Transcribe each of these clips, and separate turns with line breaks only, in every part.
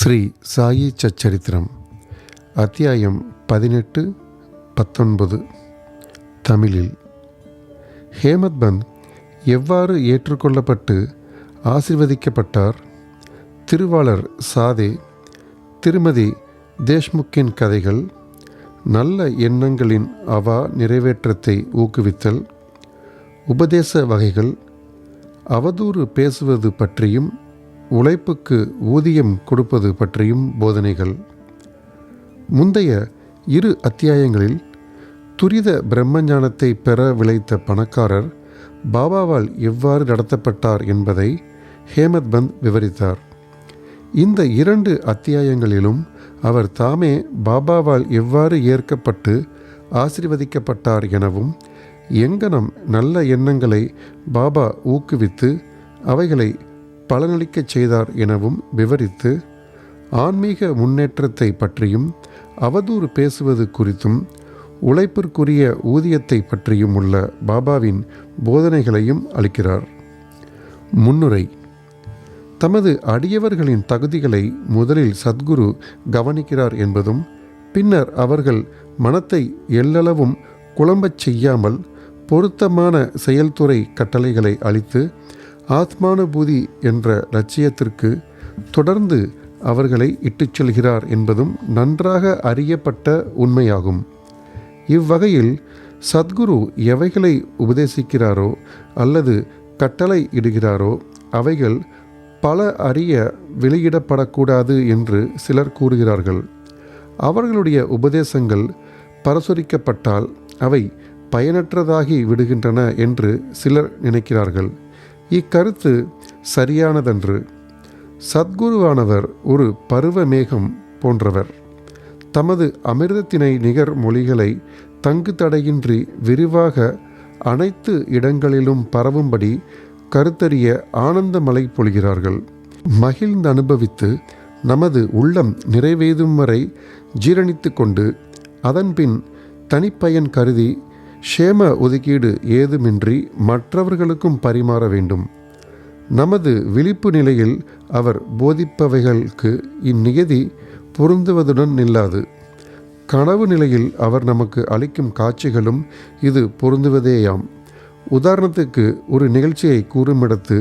ஸ்ரீ சாயி சச்சரித்திரம் அத்தியாயம் 18-19 தமிழில். ஹேமத் பந்த் எவ்வாறு ஏற்றுக்கொள்ளப்பட்டு ஆசீர்வதிக்கப்பட்டார்? திருவாளர் சாதே, திருமதி தேஷ்முக்கின் கதைகள், நல்ல எண்ணங்களின் அவா நிறைவேற்றத்தை ஊக்குவித்தல், உபதேச வகைகள், அவதூறு பேசுவது பற்றியும் உழைப்புக்கு ஊதியம் கொடுப்பது பற்றியும் போதனைகள். முந்தைய 2 அத்தியாயங்களில் துரித பிரம்மஞானத்தை பெற விளைத்த பணக்காரர் பாபாவால் எவ்வாறு நடத்தப்பட்டார் என்பதை ஹேமத் பந்த் விவரித்தார். இந்த 2 அத்தியாயங்களிலும் அவர் தாமே பாபாவால் எவ்வாறு ஏற்கப்பட்டு ஆசீர்வதிக்கப்பட்டார் எனவும், எங்கனம் நல்ல எண்ணங்களை பாபா ஊக்குவித்து அவைகளை பலனளிக்கச் செய்தார் எனவும் விவரித்து, ஆன்மீக முன்னேற்றத்தை பற்றியும் அவதூறு பேசுவது குறித்தும் உழைப்பிற்குரிய ஊதியத்தை பற்றியும் உள்ள பாபாவின் போதனைகளையும் அளிக்கிறார். முன்னுரை. தமது அடியவர்களின் தகுதிகளை முதலில் சத்குரு கவனிக்கிறார் என்பதும், பின்னர் அவர்கள் மனத்தை எல்லளவும் குழம்பச் செய்யாமல் பொருத்தமான செயல்துறை கட்டளைகளை அளித்து ஆத்மானுபூதி என்ற லட்சியத்திற்கு தொடர்ந்து அவர்களை இட்டுச் செல்கிறார் என்பதும் நன்றாக அறியப்பட்ட உண்மையாகும். இவ்வகையில் சத்குரு எவைகளை உபதேசிக்கிறாரோ அல்லது கட்டளை இடுகிறாரோ அவைகள் பல அறிய வெளியிடப்படக்கூடாது என்று சிலர் கூறுகிறார்கள். அவர்களுடைய உபதேசங்கள் பரசுரிக்கப்பட்டால் அவை பயனற்றதாகி விடுகின்றன என்று சிலர் நினைக்கிறார்கள். இக்கருத்து சரியானதன்று. சத்குருவானவர் ஒரு பருவ மேகம் போன்றவர். தமது அமிர்தத்தினை நிகர் மொழிகளை தங்கு தடையின்றி விரிவாக அனைத்து இடங்களிலும் பரவும்படி கருத்தறிய ஆனந்த மழை பொழிகிறார்கள். மகிழ்ந்து அனுபவித்து நமது உள்ளம் நிறைவேதும் வரை ஜீரணித்து கொண்டு அதன்பின் தனிப்பயன் கருதி க்ஷேம ஒதுக்கீடு ஏதுமின்றி மற்றவர்களுக்கும் பரிமாற வேண்டும். நமது விழிப்பு நிலையில் அவர் போதிப்பவைகளுக்கு இந்நியதி பொருந்துவதுடன் நில்லாது. கனவு நிலையில் அவர் நமக்கு அளிக்கும் காட்சிகளும் இது பொருந்துவதேயாம். உதாரணத்துக்கு ஒரு நிகழ்ச்சியை கூறுமிடத்து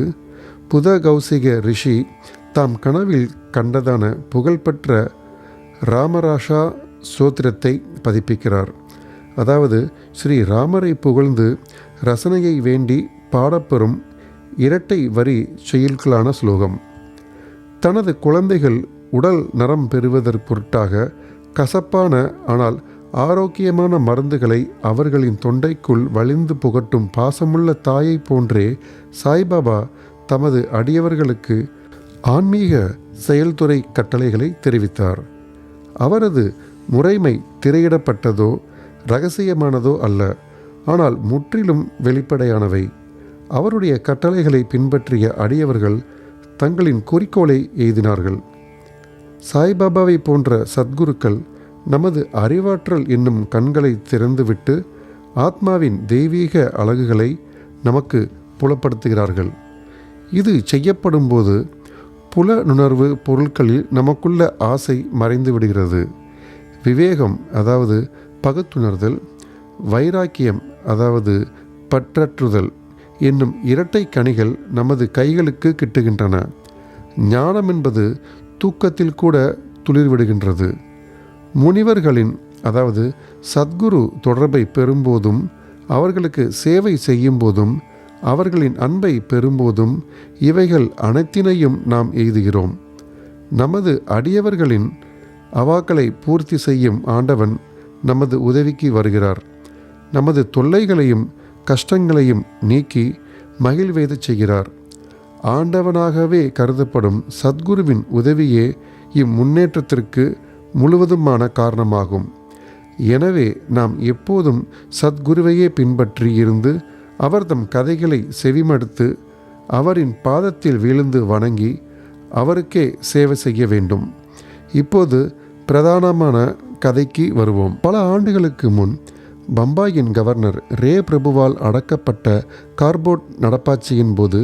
புதகௌசிக ரிஷி தாம் கனவில் கண்டதான புகழ்பெற்ற ராமராஷா சோத்திரத்தை பதிப்பிக்கிறார். அதாவது ஸ்ரீ ராமரை புகழ்ந்து ரசனையை வேண்டி பாடப்பெறும் இரட்டை வரி செயல்களான ஸ்லோகம். தனது குழந்தைகள் உடல் நரம் பெறுவதற்கு பொருட்டாக கசப்பான ஆனால் ஆரோக்கியமான மருந்துகளை அவர்களின் தொண்டைக்குள் வழிந்து புகட்டும் பாசமுள்ள தாயை போன்றே சாய்பாபா தமது அடியவர்களுக்கு ஆன்மீக செயல்துறை கட்டளைகளை தெரிவித்தார். அவரது முறைமை திரையிடப்பட்டதோ இரகசியமானதோ அல்ல, ஆனால் முற்றிலும் வெளிப்படையானவை. அவருடைய கட்டளைகளை பின்பற்றிய அடியவர்கள் தங்களின் குறிக்கோளை எய்தினார்கள். சாய்பாபாவை போன்ற சத்குருக்கள் நமது அறிவாற்றல் என்னும் கண்களை திறந்துவிட்டு ஆத்மாவின் தெய்வீக அழகுகளை நமக்கு புலப்படுத்துகிறார்கள். இது செய்யப்படும்போது புலனுணர்வு பொருட்களில் நமக்குள்ள ஆசை மறைந்து விடுகிறது. விவேகம் அதாவது பகுத்துணர்தல், வைராக்கியம் அதாவது பற்றற்றுதல் என்னும் இரட்டை கனிகள் நமது கைகளுக்கு கிட்டுகின்றன. ஞானம் என்பது தூக்கத்தில் கூட துளிர்விடுகின்றது. முனிவர்களின் அதாவது சத்குரு தொடர்பை பெறும்போதும் அவர்களுக்கு சேவை செய்யும் போதும் அவர்களின் அன்பை பெறும்போதும் இவைகள் அனைத்தினையும் நாம் எய்துகிறோம். நமது அடியவர்களின் அவாக்களை பூர்த்தி செய்யும் ஆண்டவன் நமது உதவிக்கு வருகிறார். நமது தொல்லைகளையும் கஷ்டங்களையும் நீக்கி மகிழ்வேத செய்கிறார். ஆண்டவனாகவே கருதப்படும் சத்குருவின் உதவியே இம்முன்னேற்றத்திற்கு முழுவதுமான காரணமாகும். எனவே நாம் எப்போதும் சத்குருவையே பின்பற்றி இருந்து அவர் தம் கதைகளை செவிமடுத்து அவரின் பாதத்தில் விழுந்து வணங்கி அவருக்கே சேவை செய்ய வேண்டும். இப்போது பிரதானமான கதைக்கு வருவோம். பல ஆண்டுகளுக்கு முன் பம்பாயின் கவர்னர் ரே பிரபுவால் அடக்கப்பட்ட கார்போட் நடப்பாட்சியின் போது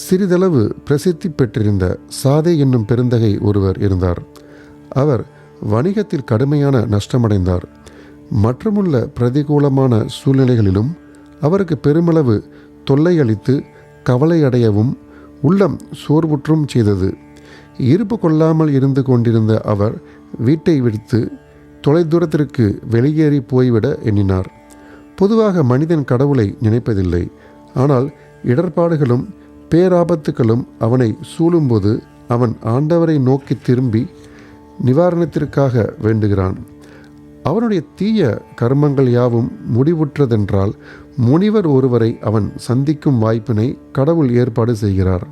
சிறிதளவு பிரசித்தி பெற்றிருந்த சாதே என்னும் பெருந்தகை ஒருவர் இருந்தார். அவர் வணிகத்தில் கடுமையான நஷ்டமடைந்தார். மற்றுமுள்ள பிரதிகூலமான சூழ்நிலைகளிலும் அவருக்கு பெருமளவு தொல்லையளித்து கவலையடையவும் உள்ளம் சோர்வுற்றும் செய்தது. இருப்பு கொள்ளாமல் இருந்து கொண்டிருந்த அவர் வீட்டை விடுத்து தொலைதூரத்திற்கு வெளியேறி போய்விட எண்ணினார். பொதுவாக மனிதன் கடவுளை நினைப்பதில்லை. ஆனால் இடர்பாடுகளும் பேராபத்துகளும் அவனை சூழும்போது அவன் ஆண்டவரை நோக்கி திரும்பி நிவாரணத்திற்காக வேண்டுகிறான். அவனுடைய தீய கர்மங்கள் யாவும் முடிவுற்றதென்றால் முனிவர் ஒருவரை அவன் சந்திக்கும் வாய்ப்பினை கடவுள் ஏற்பாடு செய்கிறார்.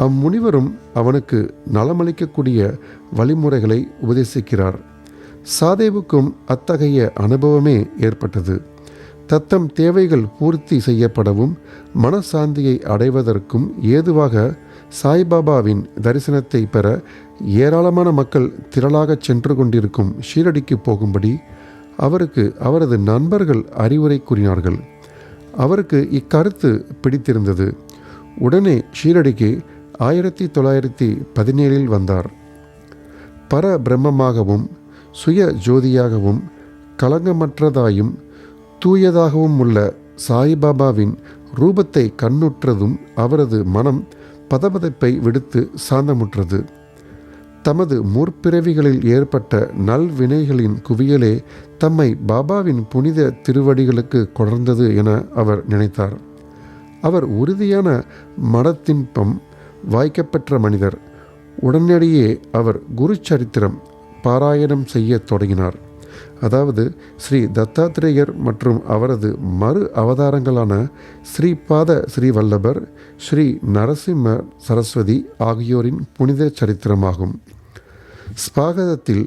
அம்முனிவரும் அவனுக்கு நலமளிக்கக்கூடிய வழிமுறைகளை உபதேசிக்கிறார். சாதேவுக்கும் அத்தகைய அனுபவமே ஏற்பட்டது. தத்தம் தேவைகள் பூர்த்தி செய்யப்படவும் மனசாந்தியை அடைவதற்கும் ஏதுவாக சாய்பாபாவின் தரிசனத்தை பெற ஏராளமான மக்கள் திரளாக சென்று கொண்டிருக்கும் ஷீரடிக்கு போகும்படி அவருக்கு அவரது நண்பர்கள் அறிவுரை கூறினார்கள். அவருக்கு இக்கருத்து பிடித்திருந்தது. உடனே ஷீரடிக்கு 1917 வந்தார். பரபிரம்மமாகவும் சுய ஜோதியாகவும் களங்கமற்றதாயும் தூயதாகவும் உள்ள சாய்பாபாவின் ரூபத்தை கண்ணுற்றதும் அவரது மனம் பதபதைப்பை விடுத்து சாந்தமுற்றது. தமது முற்பிறவிகளில் ஏற்பட்ட நல்வினைகளின் குவியலே தம்மை பாபாவின் புனித திருவடிகளுக்கு கொணர்ந்தது என அவர் நினைத்தார். அவர் உறுதியான மனத்தின்பம் வாய்க்கப்பெற்ற மனிதர். உடனடியே அவர் குரு சரித்திரம் பாராயணம் செய்ய தொடங்கினார். அதாவது ஸ்ரீ தத்தாத்திரேயர் மற்றும் அவரது மறு அவதாரங்களான ஸ்ரீபாத ஸ்ரீவல்லபர், ஸ்ரீ நரசிம்ம சரஸ்வதி ஆகியோரின் புனித சரித்திரமாகும். ஸ்பாகதத்தில்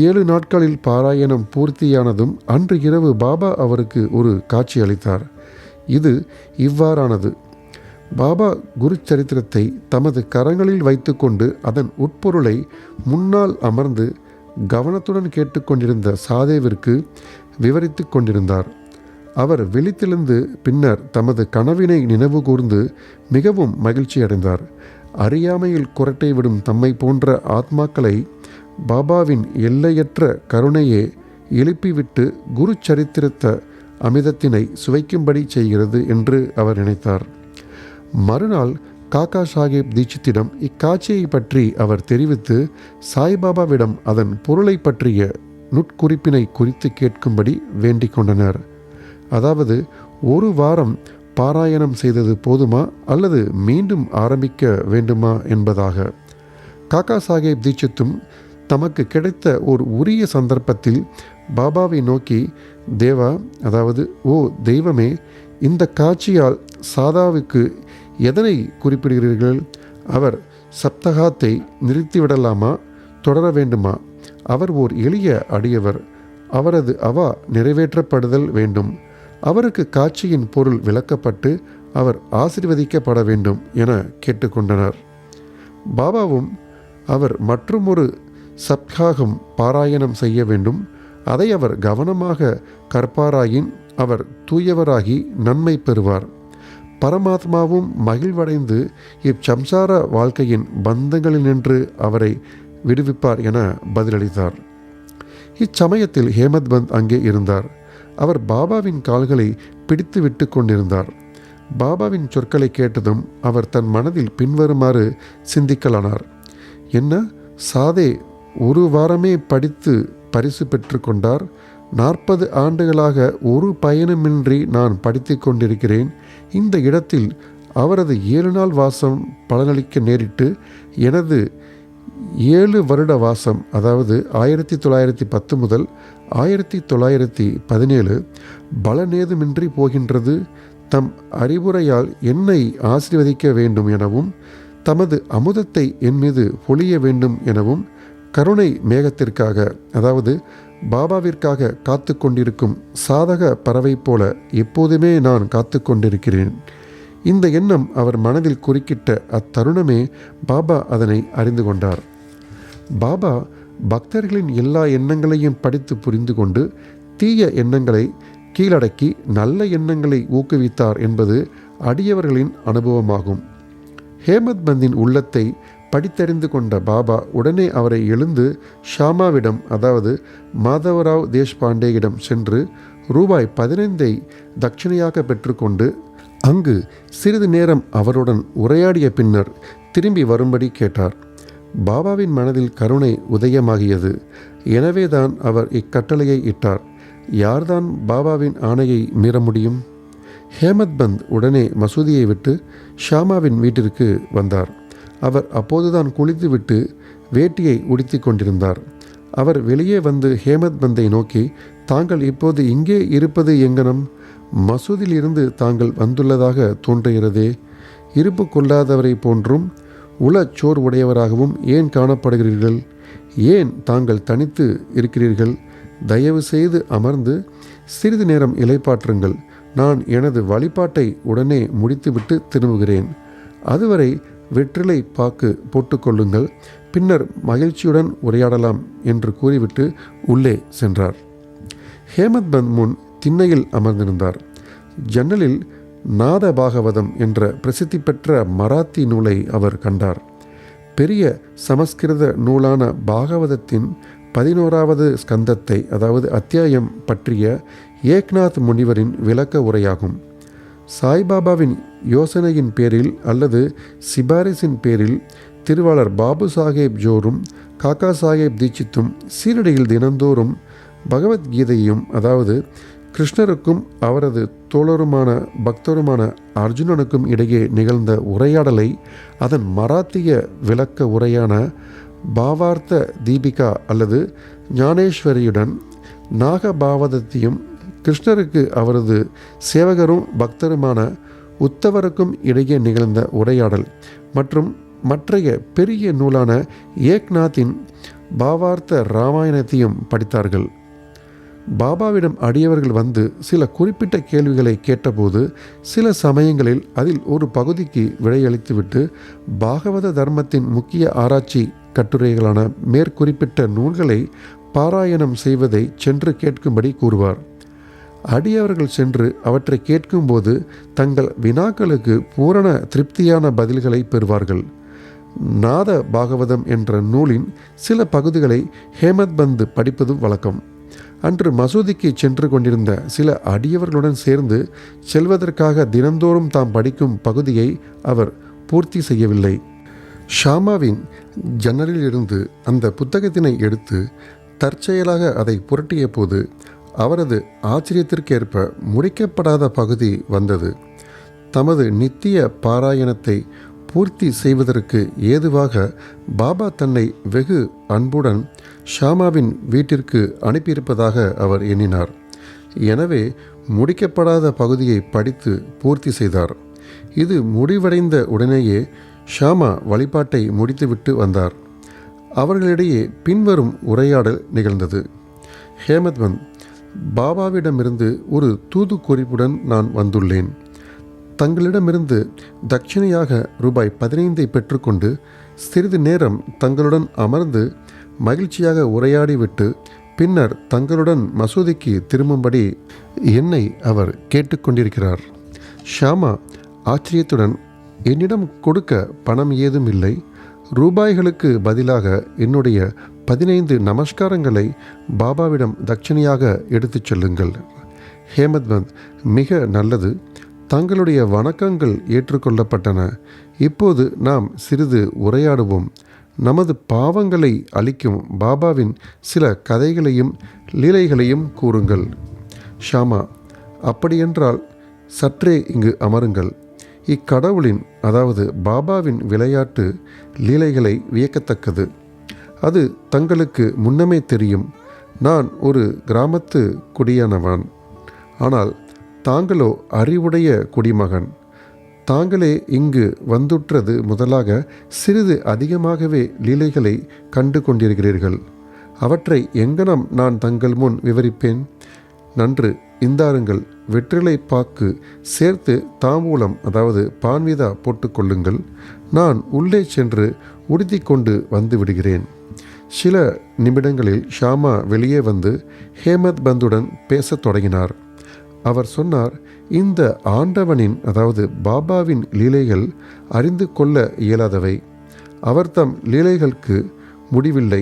7 நாட்களில் பாராயணம் பூர்த்தியானதும் அன்று இரவு பாபா அவருக்கு ஒரு காட்சி அளித்தார். இது இவ்வாறானது. பாபா குரு சரித்திரத்தை தமது கரங்களில் வைத்துக்கொண்டு அதன் உட்பொருளை முன்னால் அமர்ந்து கவனத்துடன் கேட்டுக்கொண்டிருந்த சாதேவிற்கு விவரித்து கொண்டிருந்தார். அவர் விழித்தெழுந்து பின்னர் தமது கனவினை நினைவு கூர்ந்து மிகவும் மகிழ்ச்சி அடைந்தார். அறியாமையில் குரட்டை விடும் தம்மை போன்ற ஆத்மாக்களை பாபாவின் எல்லையற்ற கருணையே எழுப்பிவிட்டு குரு சரித்திரத்த அமிர்தத்தினை சுவைக்கும்படி செய்கிறது என்று அவர் நினைத்தார். மறுநாள் காக்கா சாஹேப் தீட்சித்திடம் இக்காட்சியை பற்றி அவர் தெரிவித்து சாய்பாபாவிடம் அதன் பொருளை பற்றிய நுட்குறிப்பினை குறித்து கேட்கும்படி வேண்டிக் கொண்டனர். அதாவது 1 வாரம் பாராயணம் செய்தது போதுமா அல்லது மீண்டும் ஆரம்பிக்க வேண்டுமா என்பதாக. காக்கா சாஹேப் தீட்சித்தும் தமக்கு கிடைத்த ஒரு உரிய சந்தர்ப்பத்தில் பாபாவை நோக்கி, தேவா, அதாவது ஓ தெய்வமே, இந்த காட்சியால் சாதாவுக்கு எதனை குறிப்பிடுகிறீர்கள்? அவர் சப்தகாத்தை நிறுத்திவிடலாமா, தொடர வேண்டுமா? அவர் ஓர் எளிய அடியவர். அவரது அவா நிறைவேற்றப்படுதல் வேண்டும். அவருக்கு காட்சியின் பொருள் விளக்கப்பட்டு அவர் ஆசீர்வதிக்கப்பட வேண்டும் என கேட்டுக்கொண்டனர். பாபாவும் அவர் மற்றுமொரு சப்தாகம் பாராயணம் செய்ய வேண்டும். அதை அவர் கவனமாக கற்பாராயின் அவர் தூயவராகி நன்மை பெறுவார். பரமாத்மாவும் மகிழ்வடைந்து இச்சம்சார வாழ்க்கையின் பந்தங்களினின்று அவரை விடுவிப்பார் என பதிலளித்தார். இச்சமயத்தில் ஹேமத் பந்த் அங்கே இருந்தார். அவர் பாபாவின் கால்களை பிடித்து விட்டு கொண்டிருந்தார். பாபாவின் சொற்களை கேட்டதும் அவர் தன் மனதில் பின்வருமாறு சிந்திக்கலானார். என்ன, சாதே 1 வாரமே படித்து பரிசு பெற்று கொண்டார். 40 ஆண்டுகளாக ஒரு பயனுமின்றி நான் படித்து கொண்டிருக்கிறேன். இந்த இடத்தில் அவரது 7 நாள் வாசம் பலனளிக்க நேரிட்டு எனது 7 வருட வாசம், அதாவது 1910 முதல் 1917 பலனேதுமின்றி போகின்றது. தம் அறிவுரையால் என்னை ஆசீர்வதிக்க வேண்டும் எனவும் தமது அமுதத்தை என் மீது பொழிய வேண்டும் எனவும் கருணை மேகத்திற்காக, அதாவது பாபாவிற்காக காத்து கொண்டிருக்கும் சாதக பறவை போல எப்போதுமே நான் காத்து கொண்டிருக்கிறேன். இந்த எண்ணம் அவர் மனதில் குறுக்கிட்ட அத்தருணமே பாபா அதனை அறிந்து கொண்டார். பாபா பக்தர்களின் எல்லா எண்ணங்களையும் படித்து புரிந்து கொண்டு தீய எண்ணங்களை கீழடக்கி நல்ல எண்ணங்களை ஊக்குவித்தார் என்பது அடியவர்களின் அனுபவமாகும். ஹேமத் பந்தின் உள்ளத்தை படித்தறிந்து கொண்ட பாபா உடனே அவரை எழுந்து ஷாமாவிடம், அதாவது மாதவராவ் தேஷ்பாண்டேயிடம் சென்று ரூபாய் 15 தட்சணையாக பெற்றுக்கொண்டு அங்கு சிறிது நேரம் அவருடன் உரையாடிய பின்னர் திரும்பி வரும்படி கேட்டார். பாபாவின் மனதில் கருணை உதயமாகியது. எனவேதான் அவர் இக்கட்டளையை இட்டார். யார்தான் பாபாவின் ஆணையை மீற முடியும்? ஹேமத் பந்த் உடனே மசூதியை விட்டு ஷாமாவின் வீட்டிற்கு வந்தார். அவர் அப்போதுதான் குளித்துவிட்டு வேட்டியை உடுத்தி கொண்டிருந்தார். அவர் வெளியே வந்து ஹேமத் பந்தை நோக்கி, தாங்கள் இப்போது இங்கே இருப்பது எங்கனம்? மசூதியிலிருந்து தாங்கள் வந்துள்ளதாக தோன்றுகிறதே. இருப்பு கொள்ளாதவரை போன்றும் உளச்சோர் உடையவராகவும் ஏன் காணப்படுகிறீர்கள்? ஏன் தாங்கள் தனித்து இருக்கிறீர்கள்? தயவு செய்து அமர்ந்து சிறிது நேரம் இளைப்பாற்றுங்கள். நான் எனது வழிபாட்டை உடனே முடித்துவிட்டு திரும்புகிறேன். அதுவரை வெற்றிலை பாக்கு போட்டுக்கொள்ளுங்கள். பின்னர் மகிழ்ச்சியுடன் உரையாடலாம் என்று கூறிவிட்டு உள்ளே சென்றார். ஹேமத் பந்த் முன் திண்ணையில் அமர்ந்திருந்தார். ஜன்னலில் நாத பாகவதம் என்ற பிரசித்தி பெற்ற மராத்தி நூலை அவர் கண்டார். பெரிய சமஸ்கிருத நூலான பாகவதத்தின் 11வது ஸ்கந்தத்தை, அதாவது அத்தியாயம் பற்றிய ஏக்நாத் முனிவரின் விளக்க உரையாகும். சாய்பாபாவின் யோசனையின் பேரில் அல்லது சிபாரிசின் பேரில் திருவாளர் பாபு சாஹேப் ஜோரும் காக்கா சாஹேப் தீட்சித்தும் சீரடியில் தினந்தோறும் பகவத்கீதையும், அதாவது கிருஷ்ணருக்கும் அவரது தோழருமான பக்தருமான அர்ஜுனனுக்கும் இடையே நிகழ்ந்த உரையாடலை அதன் மராத்திய விளக்க உரையான பாவார்த்த தீபிகா அல்லது ஞானேஸ்வரியுடன் நாகபாவதத்தையும், கிருஷ்ணருக்கு அவரது சேவகரும் பக்தருமான உத்தவருக்கும் இடையே நிகழ்ந்த உரையாடல் மற்றும் மற்றைய பெரிய நூலான ஏக்நாத்தின் பாவார்த்த ராமாயணத்தையும் படித்தார்கள். பாபாவிடம் அடியவர்கள் வந்து சில குறிப்பிட்ட கேள்விகளை கேட்டபோது சில சமயங்களில் அதில் ஒரு பகுதிக்கு விடையளித்துவிட்டு பாகவத தர்மத்தின் முக்கிய ஆராய்ச்சி கட்டுரைகளான மேற்குறிப்பிட்ட நூல்களை பாராயணம் செய்வதை சென்று கேட்கும்படி கூறுவார். அடியவர்கள் சென்று அவற்றை கேட்கும்போது தங்கள் வினாக்களுக்கு பூரண திருப்தியான பதில்களை பெறுவார்கள். நாத பாகவதம் என்ற நூலின் சில பகுதிகளை ஹேமத் பந்த் படிப்பது வழக்கம். அன்று மசூதிக்கு சென்று கொண்டிருந்த சில அடியவர்களுடன் சேர்ந்து செல்வதற்காக தினந்தோறும் தாம் படிக்கும் பகுதியை அவர் பூர்த்தி செய்யவில்லை. ஷாமாவின் ஜன்னலில் இருந்து அந்த புத்தகத்தினை எடுத்து தற்செயலாக அதை புரட்டிய போது அவரது ஆச்சரியத்திற்கேற்ப முடிக்கப்படாத பகுதி வந்தது. தமது நித்திய பாராயணத்தை பூர்த்தி செய்வதற்கு ஏதுவாக பாபா தன்னை வெகு அன்புடன் ஷாமாவின் வீட்டிற்கு அனுப்பியிருப்பதாக அவர் எண்ணினார். எனவே முடிக்கப்படாத பகுதியை படித்து பூர்த்தி செய்தார். இது முடிவடைந்த உடனேயே ஷாமா வழிபாட்டை முடித்துவிட்டு வந்தார். அவர்களிடையே பின்வரும் உரையாடல் நிகழ்ந்தது. ஹேமத் பந்த், பாபாவிடமிருந்து ஒரு தூது குறிப்புடன் நான் வந்துள்ளேன். தங்களிடமிருந்து தட்சிணையாக ரூபாய் 15 பெற்றுக்கொண்டு சிறிது நேரம் தங்களுடன் அமர்ந்து மகிழ்ச்சியாக உரையாடிவிட்டு பின்னர் தங்களுடன் மசூதிக்கு திரும்பும்படி என்னை அவர் கேட்டுக்கொண்டிருக்கிறார். ஷாமா ஆச்சரியத்துடன், என்னிடம் கொடுக்க பணம் ஏதும் இல்லை. ரூபாய்களுக்கு பதிலாக என்னுடைய 15 நமஸ்காரங்களை பாபாவிடம் தட்சிணையாக எடுத்துச் செல்லுங்கள். ஹேமத் பந்த், மிக நல்லது. தங்களுடைய வணக்கங்கள் ஏற்றுக்கொள்ளப்பட்டன. இப்போது நாம் சிறிது உரையாடுவோம். நமது பாவங்களை அளிக்கும் பாபாவின் சில கதைகளையும் லீலைகளையும் கூறுங்கள். ஷாமா, அப்படியென்றால் சற்றே இங்கு அமருங்கள். இக்கடவுளின், அதாவது பாபாவின் விளையாட்டு லீலைகளை வியக்கத்தக்கது. அது தங்களுக்கு முன்னமே தெரியும். நான் ஒரு கிராமத்து குடியானவன். ஆனால் தாங்களோ அறிவுடைய குடிமகன். தாங்களே இங்கு வந்துற்றது முதலாக சிறிது அதிகமாகவே லீலைகளை கண்டு கொண்டிருக்கிறீர்கள். அவற்றை எங்கனம் நான் தங்கள் முன் விவரிப்பேன்? நன்று, இந்தாருங்கள், வெற்றிலை பாக்கு சேர்த்து தாம்பூலம், அதாவது பான்விதா போட்டுக்கொள்ளுங்கள். நான் உள்ளே சென்று உடுத்தி கொண்டு வந்து விடுகிறேன். சில நிமிடங்களில் ஷாமா வெளியே வந்து ஹேமத் பந்துடன் பேசத் தொடங்கினார். அவர் சொன்னார், இந்த ஆண்டவனின், அதாவது பாபாவின் லீலைகள் அறிந்து கொள்ள இயலாதவை. அவர் தம் லீலைகளுக்கு முடிவில்லை.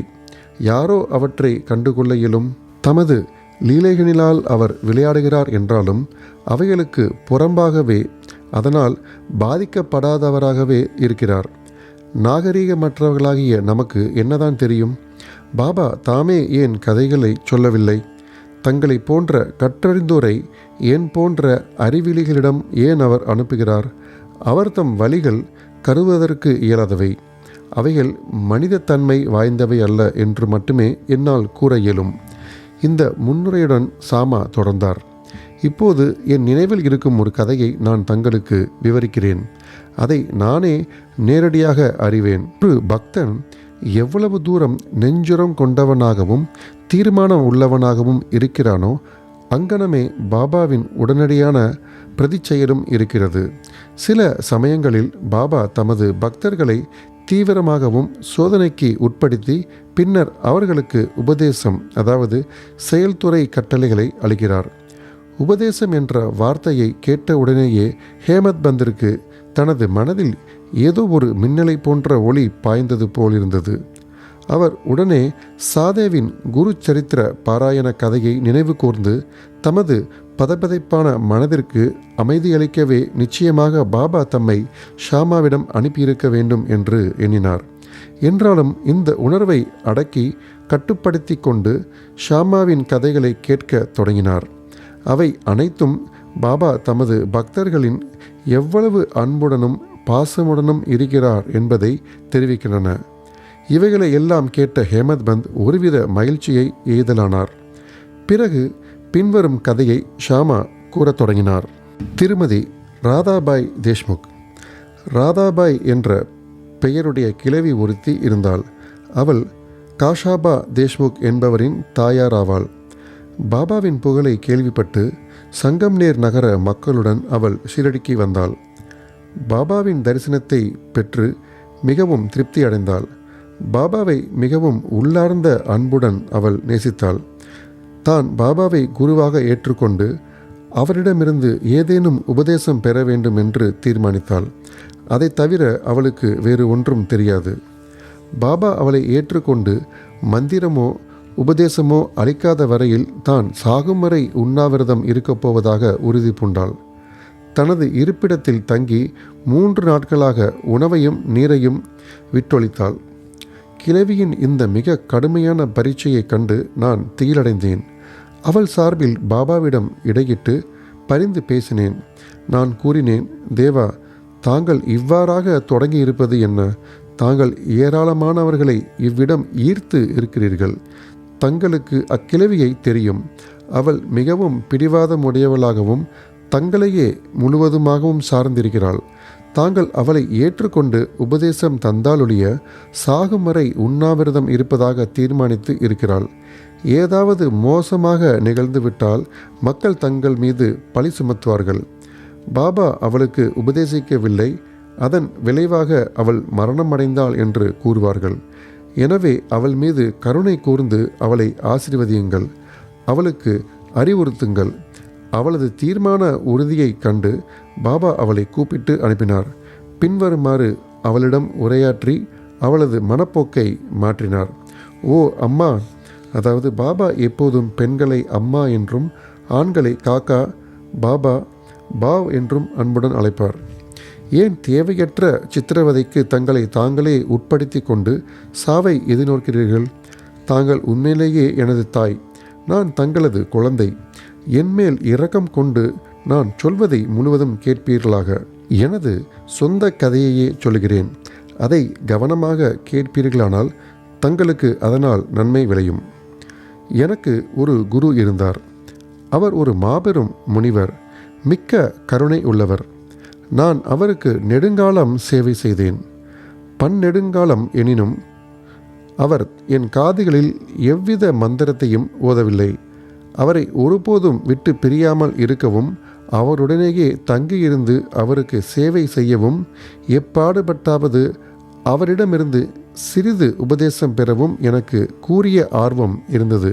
யாரோ அவற்றை கண்டுகொள்ள இயலும். தமது லீலைகளினால் அவர் விளையாடுகிறார் என்றாலும் அவைகளுக்கு புறம்பாகவே, அதனால் பாதிக்கப்படாதவராகவே இருக்கிறார். நாகரீகமற்றவர்களாகிய நமக்கு என்னதான் தெரியும்? பாபா தாமே ஏன் கதைகளை சொல்லவில்லை? தங்களை போன்ற கற்றறிந்தோரை ஏன் போன்ற அறிவிலிகளிடம் ஏன் அவர் அனுப்புகிறார்? அவர் தம் வழிகள் கருவதற்கு இயலாதவை, அவைகள் மனிதத்தன்மை வாய்ந்தவை அல்ல என்று மட்டுமே என்னால் கூற இயலும். இந்த முன்னுரையுடன் சாமா தொடர்ந்தார். இப்போது என் நினைவில் இருக்கும் ஒரு கதையை நான் தங்களுக்கு விவரிக்கிறேன். அதை நானே நேரடியாக அறிவேன். ஒரு பக்தன் எவ்வளவு தூரம் நெஞ்சுரம் கொண்டவனாகவும் தீர்மானம் உள்ளவனாகவும் இருக்கிறானோ அங்கனமே பாபாவின் உடனடியான பிரதிச்செயலும் இருக்கிறது. சில சமயங்களில் பாபா தமது பக்தர்களை தீவிரமாகவும் சோதனைக்கு உட்படுத்தி பின்னர் அவர்களுக்கு உபதேசம், அதாவது செயல்துறை கட்டளைகளை அளிக்கிறார். உபதேசம் என்ற வார்த்தையை கேட்ட உடனேயே ஹேமத் பந்திற்கு தனது மனதில் ஏதோ ஒரு மின்னலை போன்ற ஒளி பாய்ந்தது போலிருந்தது. அவர் உடனே சாதேவின் குரு சரித்திர பாராயண கதையை நினைவு கூர்ந்து தமது பதபதைப்பான மனதிற்கு அமைதியளிக்கவே நிச்சயமாக பாபா தம்மை ஷாமாவிடம் அனுப்பியிருக்க வேண்டும் என்று எண்ணினார். என்றாலும் இந்த உணர்வை அடக்கி கட்டுப்படுத்தி கொண்டு ஷாமாவின் கதைகளை கேட்க தொடங்கினார். அவை அனைத்தும் பாபா தமது பக்தர்களின் எவ்வளவு அன்புடனும் பாசமுடனும் இருக்கிறார் என்பதை தெரிவிக்கின்றன. இவைகளை எல்லாம் கேட்ட ஹேமத் பந்த் ஒருவித மகிழ்ச்சியை எய்தலானார். பிறகு பின்வரும் கதையை ஷாமா கூறத் தொடங்கினார். திருமதி ராதாபாய் தேஷ்முக். ராதாபாய் என்ற பெயருடைய கிழவி ஒருத்தி இருந்தாள். அவள் காஷாபா தேஷ்முக் என்பவரின் தாயாராவாள். பாபாவின் புகழை கேள்விப்பட்டு சங்கம்நேர் நகர மக்களுடன் அவள் ஷிரடிக்கு வந்தாள். பாபாவின் தரிசனத்தை பெற்று மிகவும் திருப்தி அடைந்தாள். பாபாவை மிகவும் உள்ளார்ந்த அன்புடன் அவள் நேசித்தாள். தான் பாபாவை குருவாக ஏற்றுக்கொண்டு அவரிடமிருந்து ஏதேனும் உபதேசம் பெற வேண்டும் என்று தீர்மானித்தாள். அதை தவிர அவளுக்கு வேறு ஒன்றும் தெரியாது. பாபா அவளை ஏற்றுக்கொண்டு மந்திரமோ உபதேசமோ அளிக்காத வரையில் தான் சாகும் வரை உண்ணாவிரதம் இருக்கப் போவதாக உறுதி பூண்டாள். தனது இருப்பிடத்தில் தங்கி 3 நாட்களாக உணவையும் நீரையும் விட்டொழித்தாள். கிழவியின் இந்த மிக கடுமையான பரீட்சையைக் கண்டு நான் திகிலடைந்தேன். அவள் சார்பில் பாபாவிடம் இடையிட்டு பரிந்து பேசினேன். நான் கூறினேன், தேவா, தாங்கள் இவ்வாறாக தொடங்கி இருப்பது என்ன? தாங்கள் ஏராளமானவர்களை இவ்விடம் ஈர்த்து இருக்கிறீர்கள். தங்களுக்கு அக்கிழவியை தெரியும். அவள் மிகவும் பிடிவாதமுடையவளாகவும் தங்களையே முழுவதுமாகவும் சார்ந்திருக்கிறாள். தாங்கள் அவளை ஏற்றுக்கொண்டு உபதேசம் தந்தாலொழிய சாகும் வரை உண்ணாவிரதம் இருப்பதாக தீர்மானித்து இருக்கிறாள். ஏதாவது மோசமாக நிகழ்ந்துவிட்டால் மக்கள் தங்கள் மீது பழி சுமத்துவார்கள். பாபா அவளுக்கு உபதேசிக்கவில்லை, அதன் விளைவாக அவள் மரணமடைந்தாள் என்று கூறுவார்கள். எனவே அவள் மீது கருணை கூர்ந்து அவளை ஆசீர்வதியுங்கள், அவளுக்கு அறிவுறுத்துங்கள். அவளது தீர்மான உறுதியை கண்டு பாபா அவளை கூப்பிட்டு அனுப்பினார். பின்வருமாறு அவளிடம் உரையாற்றி அவளது மனப்போக்கை மாற்றினார். ஓ அம்மா, அதாவது பாபா எப்போதும் பெண்களை அம்மா என்றும் ஆண்களை காக்கா, பாபா, பாவ் என்றும் அன்புடன் அழைப்பார். ஏன் தேவையற்ற சித்திரவதைக்கு தங்களை தாங்களே உட்படுத்தி கொண்டு சாவை எதிர்நோக்கிறீர்கள்? தாங்கள் உண்மையிலேயே எனது தாய், நான் தங்களது குழந்தை. என்மேல் இரக்கம் கொண்டு நான் சொல்வதை முழுவதும் கேட்பீர்களாக. எனது சொந்த கதையையே சொல்கிறேன். அதை கவனமாக கேட்பீர்களானால் தங்களுக்கு அதனால் நன்மை விளையும். எனக்கு ஒரு குரு இருந்தார். அவர் ஒரு மாபெரும் முனிவர், மிக்க கருணை உள்ளவர். நான் அவருக்கு நெடுங்காலம் சேவை செய்தேன். பன்னெடுங்காலம் எனினும் அவர் என் காதுகளில் எவ்வித மந்திரத்தையும் ஓதவில்லை. அவரை ஒருபோதும் விட்டு பிரியாமல் இருக்கவும், அவருடனேயே தங்கியிருந்து அவருக்கு சேவை செய்யவும், எப்பாடுபட்டாவது அவரிடமிருந்து சிறிது உபதேசம் பெறவும் எனக்கு கூரிய ஆர்வம் இருந்தது.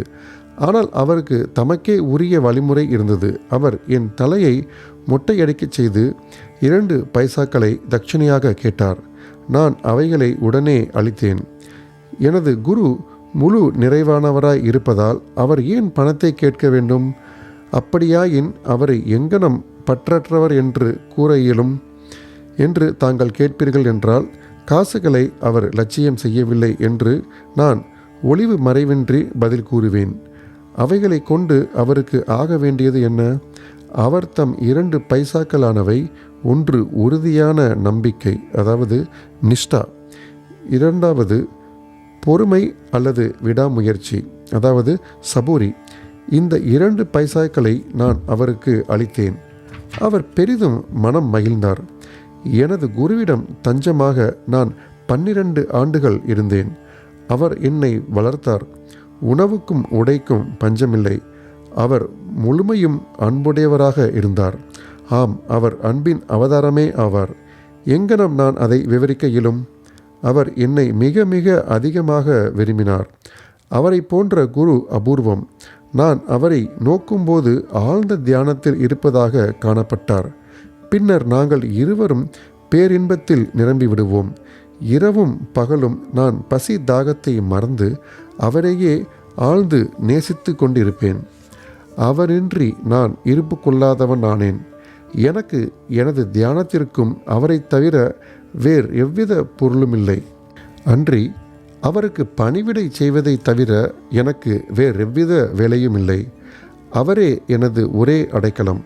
ஆனால் அவருக்கு தமக்கே உரிய வழிமுறை இருந்தது. அவர் என் தலையை மொட்டையடிக்கச் செய்து 2 பைசாக்களை தட்சணையாக கேட்டார். நான் அவைகளை உடனே அளித்தேன். எனது குரு முழு நிறைவானவராய் இருப்பதால் அவர் ஏன் பணத்தை கேட்க வேண்டும்? அப்படியாயின் அவரை எங்கனம் பற்றற்றவர் என்று கூற இயலும் என்று தாங்கள் கேட்பீர்கள் என்றால், காசுகளை அவர் லட்சியம் செய்யவில்லை என்று நான் ஒளிவு மறைவின்றி பதில் கூறுவேன். அவைகளை கொண்டு அவருக்கு ஆக வேண்டியது என்ன? அவர் தம் 2 பைசாக்களானவை, ஒன்று உறுதியான நம்பிக்கை, அதாவது நிஷ்டா, 2வது பொறுமை அல்லது விடாமுயற்சி, அதாவது சபூரி. இந்த 2 பைசாக்களை நான் அவருக்கு அளித்தேன். அவர் பெரிதும் மனம் மகிழ்ந்தார். எனது குருவிடம் தஞ்சமாக நான் 12 ஆண்டுகள் இருந்தேன். அவர் என்னை வளர்த்தார். உணவுக்கும் உடைக்கும் பஞ்சமில்லை. அவர் முழுமையும் அன்புடையவராக இருந்தார். ஆம், அவர் அன்பின் அவதாரமே ஆவார். எங்கனம் நான் அதை விவரிக்க இயலும்? அவர் என்னை மிக மிக அதிகமாக விரும்பினார். அவரை போன்ற குரு அபூர்வம். நான் அவரை நோக்கும்போது ஆழ்ந்த தியானத்தில் இருப்பதாக காணப்பட்டார். பின்னர் நாங்கள் இருவரும் பேரின்பத்தில் நிரம்பி விடுவோம். இரவும் பகலும் நான் பசி தாகத்தை மறந்து அவரையே ஆழ்ந்து நேசித்து கொண்டிருப்பேன். அவரின்றி நான் இருப்பு கொள்ளாதவன் ஆனேன். எனக்கு எனது தியானத்திற்கும் அவரை தவிர வேறு எவ்வித பொருளுமில்லை. அன்றி அவருக்கு பணிவிடை செய்வதை தவிர எனக்கு வேறெவ்வித வேலையும் இல்லை. அவரே எனது ஒரே அடைக்கலம்.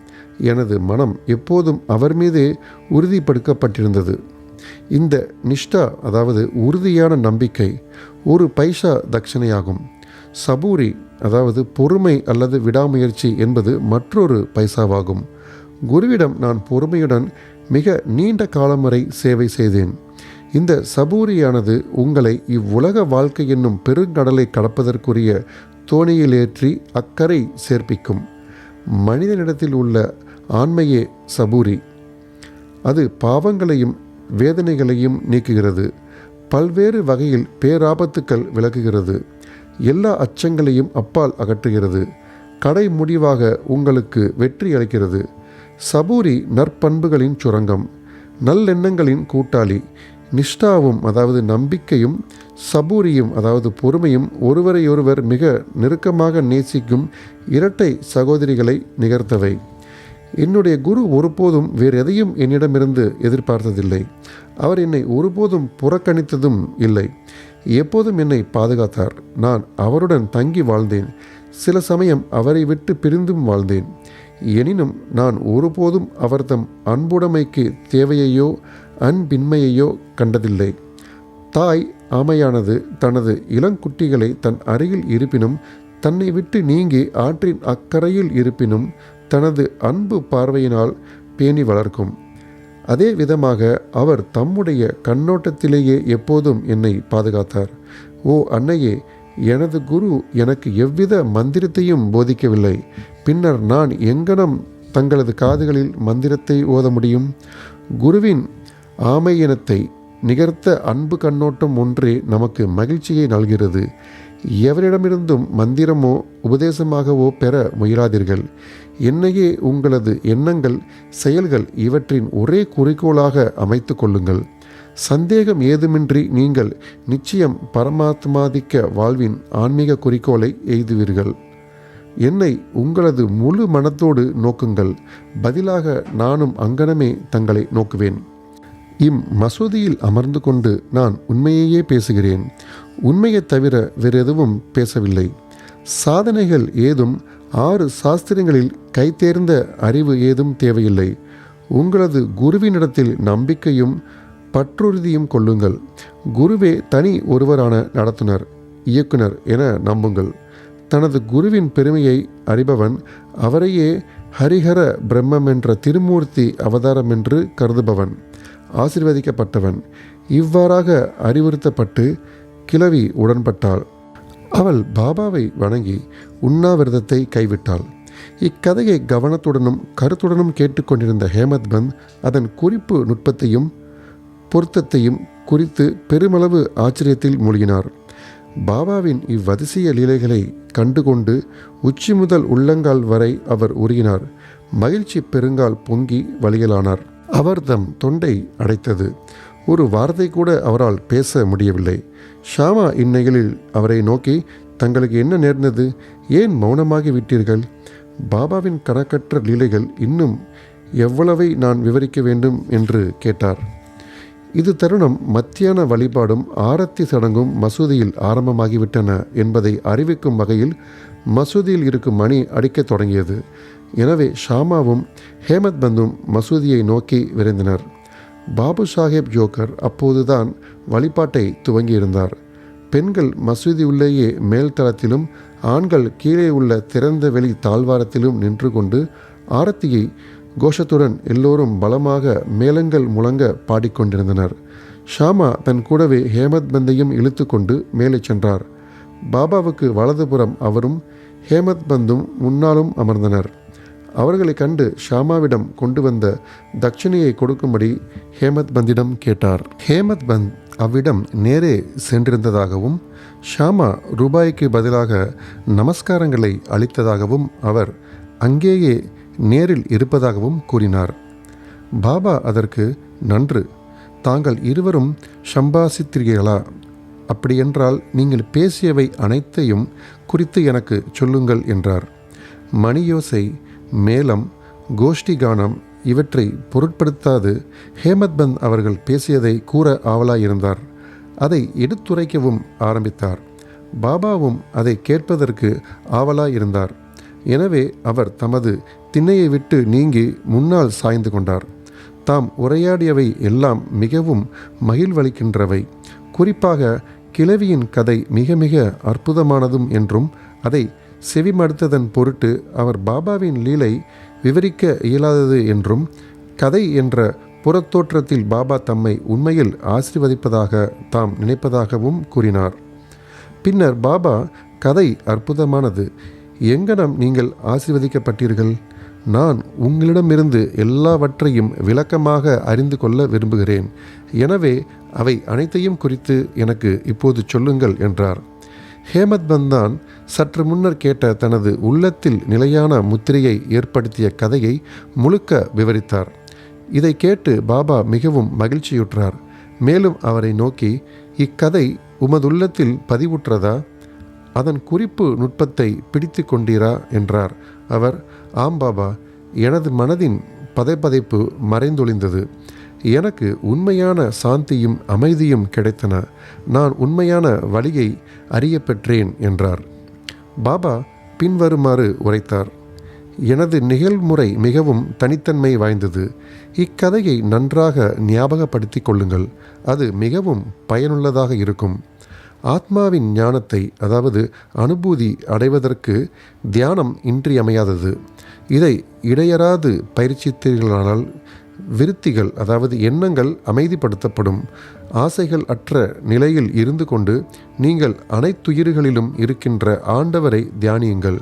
எனது மனம் எப்போதும் அவர் மீதே உறுதிப்படுத்தப்பட்டிருந்தது. இந்த நிஷ்டா, அதாவது உறுதியான நம்பிக்கை, 1 பைசா தட்சணையாகும். சபூரி, அதாவது பொறுமை அல்லது விடாமுயற்சி என்பது மற்றொரு பைசாவாகும். குருவிடம் நான் பொறுமையுடன் மிக நீண்ட காலம் வரை சேவை செய்தேன். இந்த சபூரியானது உங்களை இவ்வுலக வாழ்க்கை என்னும் பெருங்கடலை கடப்பதற்குரிய தோணியிலேற்றி அக்கறை சேர்ப்பிக்கும். மனிதனிடத்தில் உள்ள ஆண்மையே சபூரி. அது பாவங்களையும் வேதனைகளையும் நீக்குகிறது. பல்வேறு வகையில் பேராபத்துக்கள் விலகுகிறது. எல்லா அச்சங்களையும் அப்பால் அகற்றுகிறது. கடை முடிவாக உங்களுக்கு வெற்றி அளிக்கிறது. சபூரி நற்பண்புகளின் சுரங்கம், நல்லெண்ணங்களின் கூட்டாளி. நிஷ்டாவும், அதாவது நம்பிக்கையும், சபூரியும், அதாவது பொறுமையும் ஒருவரையொருவர் மிக நெருக்கமாக நேசிக்கும் இரட்டை சகோதரிகளை நிகர்த்தவை. என்னுடைய குரு ஒருபோதும் வேறு எதையும் என்னிடமிருந்து எதிர்பார்த்ததில்லை. அவர் என்னை ஒருபோதும் புறக்கணித்ததும் இல்லை. எப்போதும் என்னை பாதுகாத்தார். நான் அவருடன் தங்கி வாழ்ந்தேன். சில சமயம் அவரை விட்டு பிரிந்தும் வாழ்ந்தேன். எனினும் நான் ஒருபோதும் அவர் தம் அன்புடைமைக்கு தேவையையோ அன்பின்மையையோ கண்டதில்லை. தாய் ஆமையானது தனது இளங்குட்டிகளை தன் அருகில் இருப்பினும், தன்னை விட்டு நீங்கி ஆற்றின் அக்கறையில் இருப்பினும் தனது அன்பு பார்வையினால் பேணி வளர்க்கும். அதே விதமாக அவர் தம்முடைய கண்ணோட்டத்திலேயே எப்போதும் என்னை பாதுகாத்தார். ஓ அன்னையே, எனது குரு எனக்கு எவ்வித மந்திரத்தையும் போதிக்கவில்லை. பின்னர் நான் எங்கனம் தங்களது காதுகளில் மந்திரத்தை ஓத முடியும்? குருவின் ஆமையினத்தை நிகர்த்த அன்பு கண்ணோட்டம் ஒன்றே நமக்கு மகிழ்ச்சியை நல்கிறது. எவரிடமிருந்தும் மந்திரமோ உபதேசமாகவோ பெற முயலாதீர்கள். என்னையே உங்களது எண்ணங்கள், செயல்கள் இவற்றின் ஒரே குறிக்கோளாக அமைத்து கொள்ளுங்கள். சந்தேகம் ஏதுமின்றி நீங்கள் நிச்சயம் பரமாத்மாதிக்க வாழ்வின் ஆன்மீக குறிக்கோளை எய்துவீர்கள். என்னை உங்களது முழு மனத்தோடு நோக்குங்கள். பதிலாக நானும் அங்கனமே தங்களை நோக்குவேன். மசூதியில் அமர்ந்து கொண்டு நான் உண்மையையே பேசுகிறேன். உண்மையைத் தவிர வேறெதுவும் பேசவில்லை. சாதனைகள் ஏதும், 6 சாஸ்திரங்களில் கைதேர்ந்த அறிவு ஏதும் தேவையில்லை. உங்களது குருவினிடத்தில் நம்பிக்கையும் பற்றுறுதியும் கொள்ளுங்கள். குருவே தனி ஒருவரான நடத்துனர், இயக்குனர் என நம்புங்கள். தனது குருவின் பெருமையை அறிபவன் அவரையே ஹரிஹர பிரம்மம் என்ற திருமூர்த்தி அவதாரம் என்று கருதுபவன் ஆசீர்வதிக்கப்பட்டவன். இவ்வாறாக அறிவுறுத்தப்பட்டு கிழவி உடன்பட்டாள். அவள் பாபாவை வணங்கி உண்ணாவிரதத்தை கைவிட்டாள். இக்கதையை கவனத்துடனும் கருத்துடனும் கேட்டுக்கொண்டிருந்த ஹேமத் பந்த் அதன் குறிப்பு நுட்பத்தையும் பொருத்தத்தையும் குறித்து பெருமளவு ஆச்சரியத்தில் மூழ்கினார். பாபாவின் இவ்வதிசய லீலைகளை கண்டுகொண்டு உச்சி முதல் உள்ளங்கால் வரை அவர் உருகினார். மகிழ்ச்சி பெருங்கால் பொங்கி வழியலானார். அவர் தம் தொண்டை அடைத்தது. ஒரு வார்த்தை கூட அவரால் பேச முடியவில்லை. ஷாமா இந்நிலையில் அவரை நோக்கி, தங்களுக்கு என்ன நேர்ந்தது? ஏன் மௌனமாகி விட்டீர்கள்? பாபாவின் கணக்கற்ற லீலைகள் இன்னும் எவ்வளவை நான் விவரிக்க வேண்டும் என்று கேட்டார். இது தருணம் மத்தியான வழிபாடும் ஆரத்தி சடங்கும் மசூதியில் ஆரம்பமாகிவிட்டன என்பதை அறிவிக்கும் வகையில் மசூதியில் இருக்கும் மணி அடிக்கத் தொடங்கியது. எனவே ஷாமாவும் ஹேமத் பந்தும் மசூதியை நோக்கி விரைந்தனர். பாபு சாஹேப் ஜோக்கர் அப்போதுதான் வழிபாட்டை துவங்கியிருந்தார். பெண்கள் மசூதி உள்ளேயே மேல்தளத்திலும் ஆண்கள் கீழே உள்ள திறந்த வெளி தாழ்வாரத்திலும் நின்று கொண்டு ஆரத்தியை கோஷத்துடன் எல்லோரும் பலமாக மேளங்கள் முழங்க பாடிக்கொண்டிருந்தனர். ஷாமா தன் கூடவே ஹேமத் பந்தையும் இழுத்து கொண்டு மேலே சென்றார். பாபாவுக்கு வலதுபுறம் அவரும் ஹேமத் பந்தும் முன்னாலும் அமர்ந்தனர். அவர்களை கண்டு ஷாமாவிடம் கொண்டு வந்த தட்சிணையை கொடுக்கும்படி ஹேமத் பந்திடம் கேட்டார். ஹேமத் பந்த் அவ்விடம் நேரே சென்றிருந்ததாகவும் ஷாமா ரூபாய்க்கு பதிலாக நமஸ்காரங்களை அளித்ததாகவும் அவர் அங்கேயே நேரில் இருப்பதாகவும் கூறினார். பாபா அதற்கு, நன்று, தாங்கள் இருவரும் சம்பாசித்தீர்களா? அப்படியென்றால் நீங்கள் பேசியவை அனைத்தையும் குறித்து எனக்கு சொல்லுங்கள் என்றார். மணியோசை, மேளம், கோஷ்டி கானம் இவற்றை பொருட்படுத்தாது ஹேமத் பந்த் அவர்கள் பேசியதை கூற ஆவலாயிருந்தார். அதை எடுத்துரைக்கவும் ஆரம்பித்தார். பாபாவும் அதை கேட்பதற்கு ஆவலாயிருந்தார். எனவே அவர் தமது திண்ணையை விட்டு நீங்கி முன்னால் சாய்ந்து கொண்டார். தாம் உரையாடியவை எல்லாம் மிகவும் மகிழ்வளிக்கின்றவை. குறிப்பாக கிழவியின் கதை மிக மிக அற்புதமானதும் என்றும் அதை செவிமடுத்ததன் பொருட்டு அவர் பாபாவின் லீலை விவரிக்க இயலாதது என்றும், கதை என்ற புறத்தோற்றத்தில் பாபா தம்மை உண்மையில் ஆசீர்வதிப்பதாக தாம் நினைப்பதாகவும் கூறினார். பின்னர் பாபா, கதை அற்புதமானது, எங்கனம் நீங்கள் ஆசீர்வதிக்கப்பட்டீர்கள்? நான் உங்களிடமிருந்து எல்லாவற்றையும் விளக்கமாக அறிந்து கொள்ள விரும்புகிறேன். எனவே அவை அனைத்தையும் குறித்து எனக்கு இப்போது சொல்லுங்கள் என்றார். ஹேமத் பந்தான் சற்று முன்னர் கேட்ட தனது உள்ளத்தில் நிலையான முத்திரையை ஏற்படுத்திய கதையை முழுக்க விவரித்தார். இதை கேட்டு பாபா மிகவும் மகிழ்ச்சியுற்றார். மேலும் அவரை நோக்கி, இக்கதை உமதுள்ளத்தில் பதிவுற்றதா? அதன் குறிப்பு நுட்பத்தை பிடித்து கொண்டீரா என்றார். அவர், ஆம் பாபா, எனது மனதின் பதைப்பதைப்பு மறைந்தொழிந்தது. எனக்கு உண்மையான சாந்தியும் அமைதியும் கிடைத்தன. நான் உண்மையான வழியை அறிய பெற்றேன் என்றார். பாபா பின்வருமாறு உரைத்தார். எனது நிகழ்முறை மிகவும் தனித்தன்மை வாய்ந்தது. இக்கதையை நன்றாக ஞாபகப்படுத்தி கொள்ளுங்கள். அது மிகவும் பயனுள்ளதாக இருக்கும். ஆத்மாவின் ஞானத்தை, அதாவது அனுபூதி அடைவதற்கு தியானம் இன்றியமையாதது. இதை இடையறாது பயிற்சித்தீர்களானால் விருத்திகள், அதாவது எண்ணங்கள் அமைதிப்படுத்தப்படும். ஆசைகள் அற்ற நிலையில் இருந்து கொண்டு நீங்கள் அனைத்துயிர்களிலும் இருக்கின்ற ஆண்டவரை தியானியுங்கள்.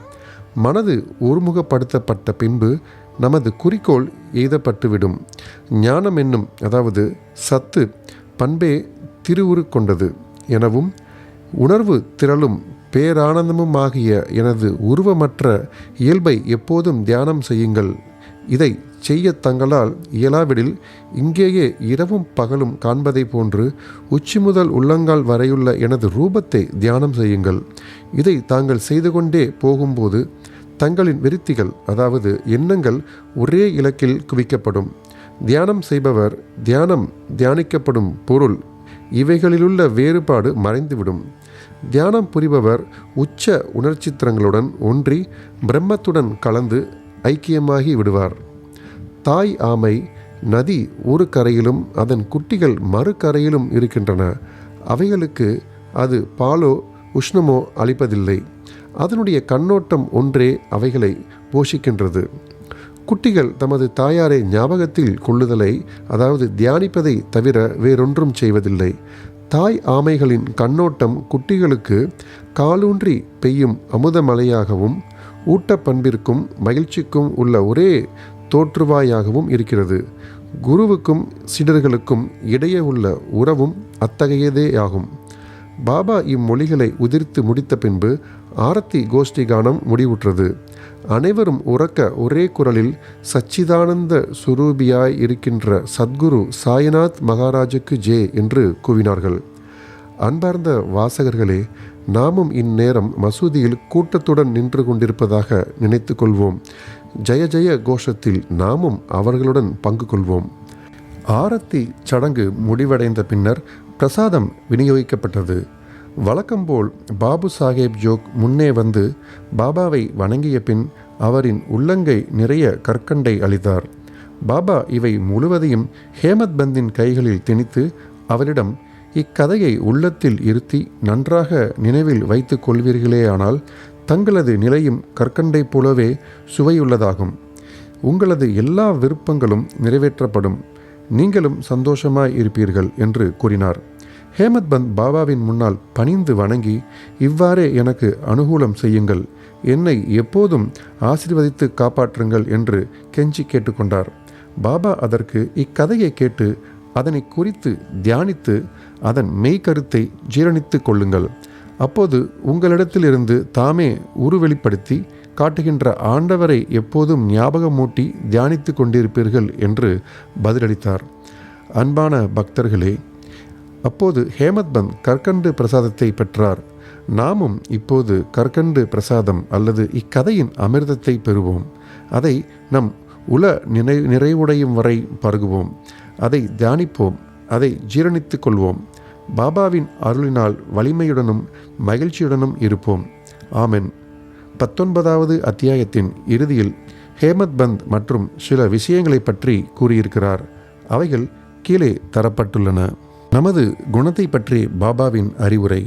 மனது ஒருமுகப்படுத்தப்பட்ட பின்பு நமது குறிக்கோள் எய்தப்பட்டுவிடும். ஞானம் என்னும், அதாவது சத்து பண்பே திருவுரு கொண்டது எனவும் உணர்வு திரளும் பேரானந்தமுமாகிய எனது உருவமற்ற இயல்பை எப்போதும் தியானம் செய்யுங்கள். இதை செய்ய தங்களால் இயலாவிடில் இங்கேயே இரவும் பகலும் காண்பதை போன்று உச்சி முதல் உள்ளங்கால் வரையுள்ள எனது ரூபத்தை தியானம் செய்யுங்கள். இதை தாங்கள் செய்து கொண்டே போகும்போது தங்களின் விருத்திகள், அதாவது எண்ணங்கள் ஒரே இலக்கில் குவிக்கப்படும். தியானம் செய்பவர், தியானிக்கப்படும் பொருள் இவைகளிலுள்ள வேறுபாடு மறைந்துவிடும். தியானம் புரிபவர் உச்ச உணர்ச்சித்திரங்களுடன் ஒன்றி பிரம்மத்துடன் கலந்து ஐக்கியமாகி விடுவார். தாய் ஆமை நதி ஒரு கரையிலும் அதன் குட்டிகள் மறு கரையிலும் இருக்கின்றன. அவைகளுக்கு அது பாலோ உஷ்ணமோ அளிப்பதில்லை. அதனுடைய கண்ணோட்டம் ஒன்றே அவைகளை போஷிக்கின்றது. குட்டிகள் தமது தாயாரை ஞாபகத்தில் கொள்ளுதலை, அதாவது தியானிப்பதை தவிர வேறொன்றும் செய்வதில்லை. தாய் ஆமைகளின் கண்ணோட்டம் குட்டிகளுக்கு காலூன்றி பெய்யும் அமுதமலையாகவும் ஊட்டப்பண்பிற்கும் மகிழ்ச்சிக்கும் உள்ள ஒரே தோற்றுவாயாகவும் இருக்கிறது. குருவுக்கும் சீடர்களுக்கும் இடையே உள்ள உறவும் அத்தகையதே ஆகும். பாபா இம்மொழிகளை உதிர்த்து முடித்த பின்பு ஆரத்தி கோஷ்டி கானம் முடிவுற்றது. அனைவரும் உறக்க ஒரே குரலில் சச்சிதானந்த சுரூபியாய் இருக்கின்ற சத்குரு சாய்நாத் மகாராஜுக்கு ஜே என்று கூவினார்கள். அன்பார்ந்த வாசகர்களே, நாமும் இந்நேரம் மசூதியில் கூட்டத்துடன் நின்று கொண்டிருப்பதாக நினைத்து கொள்வோம். ஜெய ஜெய கோஷத்தில் நாமும் அவர்களுடன் பங்கு கொள்வோம். ஆரத்தி சடங்கு முடிவடைந்த பின்னர் பிரசாதம் விநியோகிக்கப்பட்டது. வழக்கம்போல் பாபு சாஹேப் ஜோக் முன்னே வந்து பாபாவை வணங்கிய பின் அவரின் உள்ளங்கை நிறைய கற்கண்டை அளித்தார். பாபா இவை முழுவதையும் ஹேமத் பந்தின் கைகளில் திணித்து அவரிடம், இக்கதையை உள்ளத்தில் இருத்தி நன்றாக நினைவில் வைத்து கொள்வீர்களேயானால் தங்களது நிலையும் கற்கண்டை போலவே சுவையுள்ளதாகும். உங்களது எல்லா விருப்பங்களும் நிறைவேற்றப்படும். நீங்களும் சந்தோஷமாய் இருப்பீர்கள் என்று கூறினார். ஹேமத் பந்த் பாபாவின் முன்னால் பணிந்து வணங்கி, இவ்வாறே எனக்கு அனுகூலம் செய்யுங்கள், என்னை எப்போதும் ஆசீர்வதித்து காப்பாற்றுங்கள் என்று கெஞ்சி கேட்டுக்கொண்டார். பாபா அதற்கு, இக்கதையை கேட்டு அதனை குறித்து தியானித்து அதன் மெய்கருத்தை ஜீரணித்து கொள்ளுங்கள். அப்போது உங்களிடத்திலிருந்து தாமே உருவெளிப்படுத்தி காட்டுகின்ற ஆண்டவரை எப்போதும் ஞாபகமூட்டி தியானித்து கொண்டிருப்பீர்கள் என்று பதிலளித்தார். அன்பான பக்தர்களே, அப்போது ஹேமத் பந்த் கற்கண்டு பிரசாதத்தை பெற்றார். நாமும் இப்போது கற்கண்டு பிரசாதம் அல்லது இக்கதையின் அமிர்தத்தை பெறுவோம். அதை நம் உல நிறைவுடையும் வரை பருகுவோம். அதை தியானிப்போம், அதை ஜீரணித்து கொள்வோம். பாபாவின் அருளினால் வலிமையுடனும் மகிழ்ச்சியுடனும் இருப்போம். ஆமென். 19வது அத்தியாயத்தின் இறுதியில் ஹேமத் பந்த் மற்றும் சில விஷயங்களை பற்றி கூறியிருக்கிறார். அவைகள் கீழே தரப்பட்டுள்ளன. நமது குணத்தை பற்றி பாபாவின் அறிவுரை.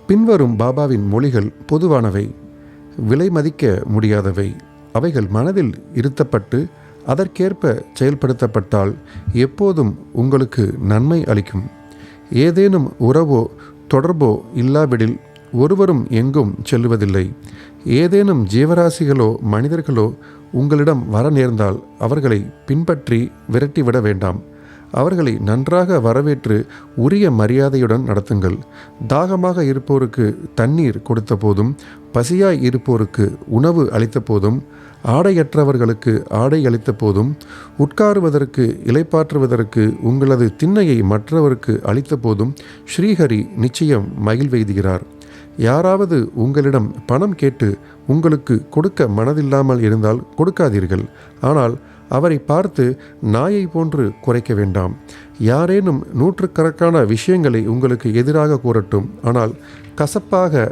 பின்வரும் பாபாவின் மொழிகள் பொதுவானவை, விலை மதிக்க முடியாதவை. அவைகள் மனதில் இருத்தப்பட்டு அதற்கேற்ப செயல்படுத்தப்பட்டால் எப்போதும் உங்களுக்கு நன்மை அளிக்கும். ஏதேனும் உறவோ தொடர்போ இல்லாவிடில் ஒருவரும் எங்கும் செல்லுவதில்லை. ஏதேனும் ஜீவராசிகளோ மனிதர்களோ உங்களிடம் வர நேர்ந்தால் அவர்களை பின்பற்றி விரட்டிவிட வேண்டாம். அவர்களை நன்றாக வரவேற்று உரிய மரியாதையுடன் நடத்துங்கள். தாகமாக இருப்போருக்கு தண்ணீர் கொடுத்த போதும், பசியாய் இருப்போருக்கு உணவு அளித்த போதும், ஆடையற்றவர்களுக்கு ஆடை அளித்த போதும், உட்காருவதற்கு இளைப்பாற்றுவதற்கு உங்களது திண்ணையை மற்றவருக்கு அளித்த போதும் ஸ்ரீஹரி நிச்சயம் மகிழ்வெய்துகிறார். யாராவது உங்களிடம் பணம் கேட்டு உங்களுக்கு கொடுக்க மனதில்லாமல் இருந்தால் கொடுக்காதீர்கள். ஆனால் அவரை பார்த்து நாயை போன்று குறைக்க வேண்டாம். யாரேனும் நூற்றுக்கணக்கான விஷயங்களை உங்களுக்கு எதிராக கூறட்டும், ஆனால் கசப்பாக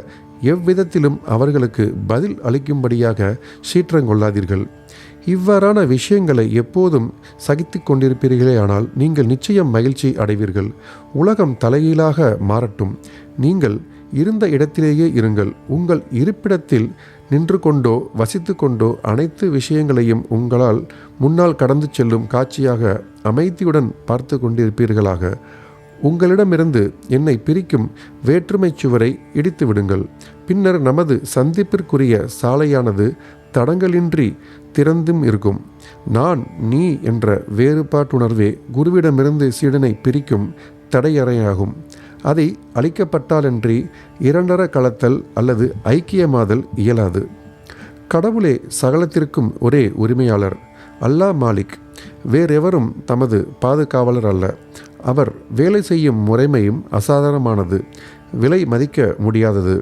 எவ்விதத்திலும் அவர்களுக்கு பதில் அளிக்கும்படியாக சீற்றங்கொள்ளாதீர்கள். இவ்வாறான விஷயங்களை எப்போதும் சகித்து கொண்டிருப்பீர்களே ஆனால் நீங்கள் நிச்சயம் மகிழ்ச்சி அடைவீர்கள். உலகம் தலைகீழாக மாறட்டும், நீங்கள் இருந்த இடத்திலேயே இருங்கள். உங்கள் இருப்பிடத்தில் நின்று கொண்டோ வசித்து கொண்டோ அனைத்து விஷயங்களையும் உங்களால் முன்னால் கடந்து செல்லும் காட்சியாக அமைதியுடன் பார்த்து கொண்டிருப்பீர்களாக. உங்களிடமிருந்து என்னை பிரிக்கும் வேற்றுமை சுவரை இடித்து விடுங்கள். பின்னர் நமது சந்திப்பிற்குரிய சாலையானது தடங்கலின்றி திறந்தும் இருக்கும். நான் நீ என்ற வேறுபாட்டுணர்வே குருவிடமிருந்து சீடனை பிரிக்கும் தடையறையாகும். அதை அளிக்கப்பட்டாலன்றி இரண்டர கலத்தல் அல்லது ஐக்கியமாதல் இயலாது. கடவுளே சகலத்திற்கும் ஒரே உரிமையாளர், அல்லாஹ் மாலிக். வேறெவரும் தமது பாதுகாவலர் அல்ல. அவர் வேலை செய்யும் முறைமையும் அசாதாரணமானது, விலை மதிக்க முடியாதது,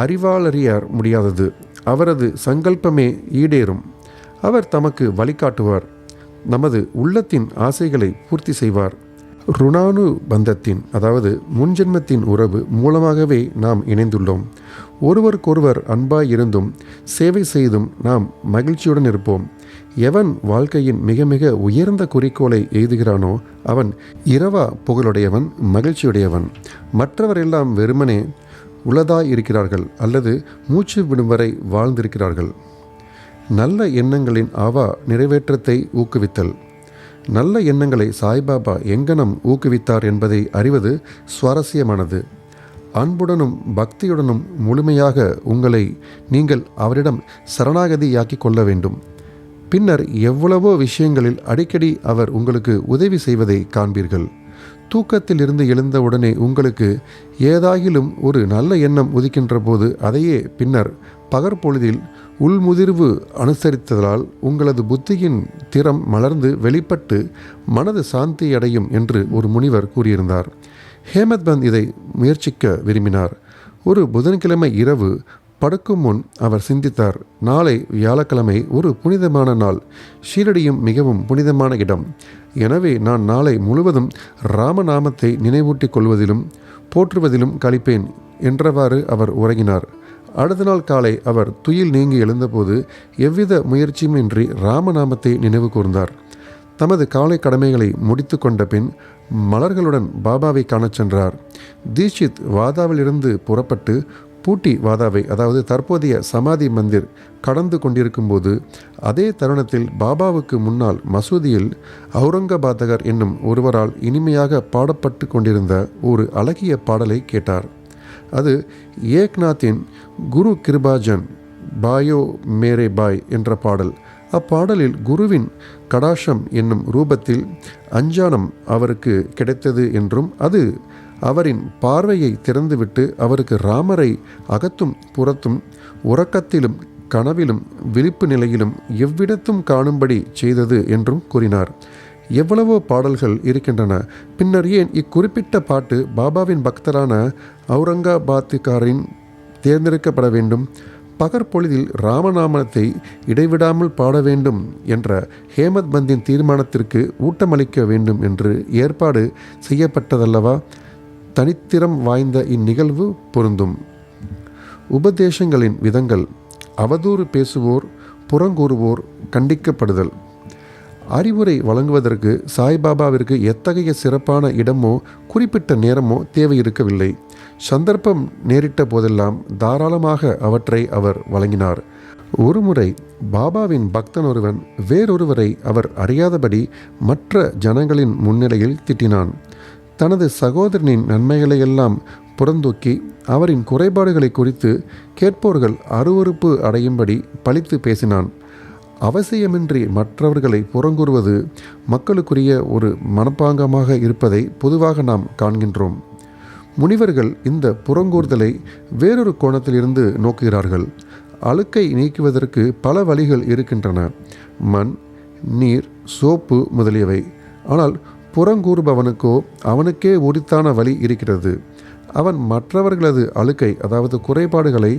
அறிவாளறிய முடியாதது. அவரது சங்கல்பமே ஈடேறும். அவர் தமக்கு வழிகாட்டுவார், நமது உள்ளத்தின் ஆசைகளை பூர்த்தி செய்வார். ருணானு பந்தத்தின் அதாவது முன்ஜென்மத்தின் உறவு மூலமாகவே நாம் இணைந்துள்ளோம். ஒருவருக்கொருவர் அன்பாய் இருந்தும் சேவை செய்தும் நாம் மகிழ்ச்சியுடன் இருப்போம். எவன் வாழ்க்கையின் மிக மிக உயர்ந்த குறிக்கோளை எய்துகிறானோ அவன் இரவா புகழுடையவன், மகிழ்ச்சியுடையவன். மற்றவரெல்லாம் வெறுமனே உளதாய் இருக்கிறார்கள் அல்லது மூச்சு விடும் வரை வாழ்ந்திருக்கிறார்கள். நல்ல எண்ணங்களின் ஆவா நிறைவேற்றத்தை ஊக்குவித்தல். நல்ல எண்ணங்களை சாய்பாபா எங்கனம் ஊக்குவித்தார் என்பதை அறிவது சுவாரஸ்யமானது. அன்புடனும் பக்தியுடனும் முழுமையாக உங்களை நீங்கள் அவரிடம் சரணாகதியாக்கி கொள்ள வேண்டும். பின்னர் எவ்வளவோ விஷயங்களில் அடிக்கடி அவர் உங்களுக்கு உதவி செய்வதை காண்பீர்கள். தூக்கத்திலிருந்து எழுந்தவுடனே உங்களுக்கு ஏதாகிலும் ஒரு நல்ல எண்ணம் உதிக்கின்ற போது அதையே பின்னர் பகற்பொழுதில் உள்முதிர்வு அனுசரித்ததால் உங்களது புத்தியின் திறம் மலர்ந்து வெளிப்பட்டு மனது சாந்தி அடையும் என்று ஒரு முனிவர் கூறியிருந்தார். ஹேமத் பந்த் இதை முயற்சிக்க விரும்பினார். ஒரு புதன்கிழமை இரவு படுக்கும் முன் அவர் சிந்தித்தார், நாளை வியாழக்கிழமை ஒரு புனிதமான நாள், ஷீரடியும் மிகவும் புனிதமான இடம். எனவே நான் நாளை முழுவதும் ராமநாமத்தை நினைவூட்டிக் கொள்வதிலும் போற்றுவதிலும் கழிப்பேன் என்றவாறு அவர் உறங்கினார். அடுத்த நாள் காலை அவர் துயில் நீங்கி எழுந்தபோது எவ்வித முயற்சியுமின்றி ராமநாமத்தை நினைவு கூர்ந்தார். தமது காலை கடமைகளை முடித்து கொண்ட பின் மலர்களுடன் பாபாவை காணச் சென்றார். தீட்சித் வாதாவிலிருந்து புறப்பட்டு பூட்டி வாதாவை, அதாவது தற்போதைய சமாதி மந்திர் கடந்து கொண்டிருக்கும்போது அதே தருணத்தில் பாபாவுக்கு முன்னால் மசூதியில் அவுரங்கபாதகர் என்னும் ஒருவரால் இனிமையாக பாடப்பட்டு கொண்டிருந்த ஒரு அழகிய பாடலை கேட்டார். அது ஏக்நாத்தின் குரு கிருபாஜன் பாயோ மேரே பாய் என்ற பாடல். அப்பாடலில் குருவின் கடாஷம் என்னும் ரூபத்தில் அஞ்ஞானம் அவருக்கு கிடைத்தது என்றும் அது அவரின் பார்வையை திறந்துவிட்டு அவருக்கு ராமரை அகத்தும் புறத்தும் உறக்கத்திலும் கனவிலும் விழிப்பு நிலையிலும் எவ்விடத்தும் காணும்படி செய்தது என்றும் கூறினார். எவ்வளவோ பாடல்கள் இருக்கின்றன. பின்னர் ஏன் இக்குறிப்பிட்ட பாட்டு பாபாவின் பக்தரான அவுரங்காபாத்துக்காரின் தேர்ந்தெடுக்கப்பட வேண்டும்? பகற்பொழுதில் ராமநாமத்தை இடைவிடாமல் பாட வேண்டும் என்ற ஹேமத் பந்தின் தீர்மானத்திற்கு ஊட்டமளிக்க வேண்டும் என்று ஏற்பாடு செய்யப்பட்டதல்லவா? தனித்திறம் வாய்ந்த இந்நிகழ்வு பொருந்தும். உபதேசங்களின் விதங்கள்: அவதூறு பேசுவோர், புறங்கூறுவோர் கண்டிக்கப்படுதல். அறிவுரை வழங்குவதற்கு சாய்பாபாவிற்கு எத்தகைய சிறப்பான இடமோ குறிப்பிட்ட நேரமோ தேவையிருக்கவில்லை. சந்தர்ப்பம் நேரிட்ட போதெல்லாம் தாராளமாக அவற்றை அவர் வழங்கினார். ஒருமுறை பாபாவின் பக்தன் ஒருவன் வேறொருவரை அவர் அறியாதபடி மற்ற ஜனங்களின் முன்னிலையில் திட்டினான். தனது சகோதரனின் நன்மைகளையெல்லாம் புறந்தூக்கி அவரின் குறைபாடுகளை குறித்து கேட்போர்கள் அருவருப்பு அடையும்படி பழித்து பேசினான். அவசியமின்றி மற்றவர்களை புறங்கூறுவது மக்களுக்குரிய ஒரு மனப்பாங்கமாக இருப்பதை பொதுவாக நாம் காண்கின்றோம். முனிவர்கள் இந்த புறங்கூறுதலை வேறொரு கோணத்திலிருந்து நோக்குகிறார்கள். அழுக்கை நீக்குவதற்கு பல வழிகள் இருக்கின்றன: மண், நீர், சோப்பு முதலியவை. ஆனால் புறங்கூறுபவனுக்கோ அவனுக்கே உரித்தான வழி இருக்கிறது. அவன் மற்றவர்களது அழுக்கை, அதாவது குறைபாடுகளை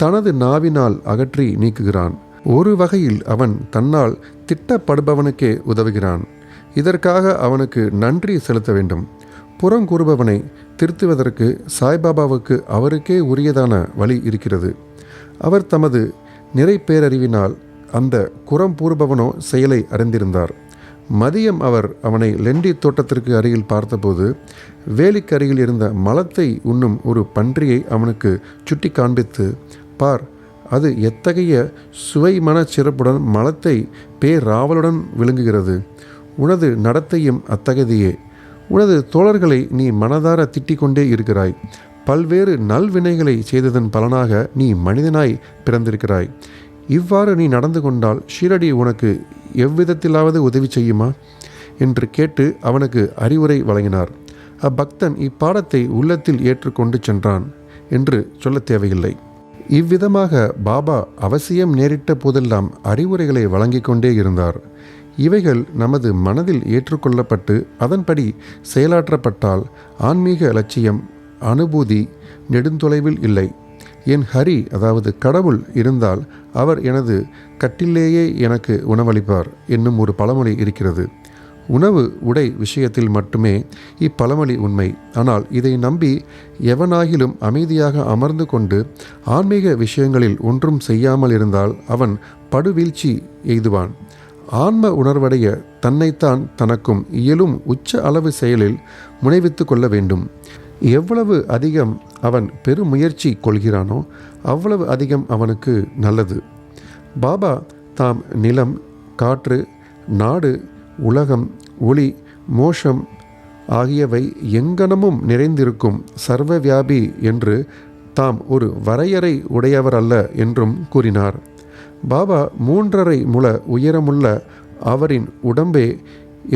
தனது நாவினால் அகற்றி நீக்குகிறான். ஒரு வகையில் அவன் தன்னால் திட்டப்படுபவனுக்கே உதவுகிறான். இதற்காக அவனுக்கு நன்றி செலுத்த வேண்டும். புறங்கூறுபவனை திருத்துவதற்கு சாய்பாபாவுக்கு அவருக்கே உரியதான வழி இருக்கிறது. அவர் தமது நிறைப்பேரறிவினால் அந்த கூறுபவனோ செயலை அறிந்திருந்தார். மதியம் அவர் அவனை லெண்டி தோட்டத்திற்கு அருகில் பார்த்தபோது வேலிக்கு அருகில் இருந்த மலத்தை உண்ணும் ஒரு பன்றியை அவனுக்கு சுட்டி காண்பித்து, பார், அது எத்தகைய சுவை மனச் சிறப்புடன் மலத்தை பேராவலுடன் விழுங்குகிறது. உனது நடத்தையும் அத்தகையதையே. உனது தோழர்களை நீ மனதார திட்டிக் கொண்டே இருக்கிறாய். பல்வேறு நல்வினைகளை செய்ததன் பலனாக நீ மனிதனாய் பிறந்திருக்கிறாய். இவ்வாறு நீ நடந்து கொண்டால் ஷீரடி உனக்கு எவ்விதத்திலாவது உதவி செய்யுமா என்று கேட்டு அவனுக்கு அறிவுரை வழங்கினார். அப்பக்தன் இப்பாடத்தை உள்ளத்தில் ஏற்றுக்கொண்டு சென்றான் என்று சொல்ல தேவையில்லை. இவ்விதமாக பாபா அவசியம் நேரிட்ட போதெல்லாம் அறிவுரைகளை வழங்கிக் கொண்டே இருந்தார். இவைகள் நமது மனதில் ஏற்றுக்கொள்ளப்பட்டு அதன்படி செயலாற்றப்பட்டால் ஆன்மீக லட்சியம், அனுபூதி நெடுந்தொலைவில் இல்லை. என் ஹரி, அதாவது கடவுள் இருந்தால் அவர் எனது கட்டிலேயே எனக்கு உணவளிப்பார் என்னும் ஒரு பழமொழி இருக்கிறது. உணவு உடை விஷயத்தில் மட்டுமே இப்பழமொழி உண்மை. ஆனால் இதை நம்பி எவனாகிலும் அமைதியாக அமர்ந்து கொண்டு ஆன்மீக விஷயங்களில் ஒன்றும் செய்யாமல் இருந்தால் அவன் படுவீழ்ச்சி எய்துவான். ஆன்ம உணர்வடைய தன்னைத்தான் தனக்கும் இயலும் உச்ச அளவு செயலில் முனைவித்து கொள்ள வேண்டும். எவ்வளவு அதிகம் அவன் பெருமுயற்சி கொள்கிறானோ அவ்வளவு அதிகம் அவனுக்கு நல்லது. பாபா தாம் நிலம், காற்று, நாடு, உலகம், ஒளி, மோஷம் ஆகியவை எங்கனமும் நிறைந்திருக்கும் சர்வவியாபி என்று தாம் ஒரு வரையறை உடையவர் அல்ல என்றும் கூறினார். பாபா 3.5 முழ உயரமுள்ள அவரின் உடம்பே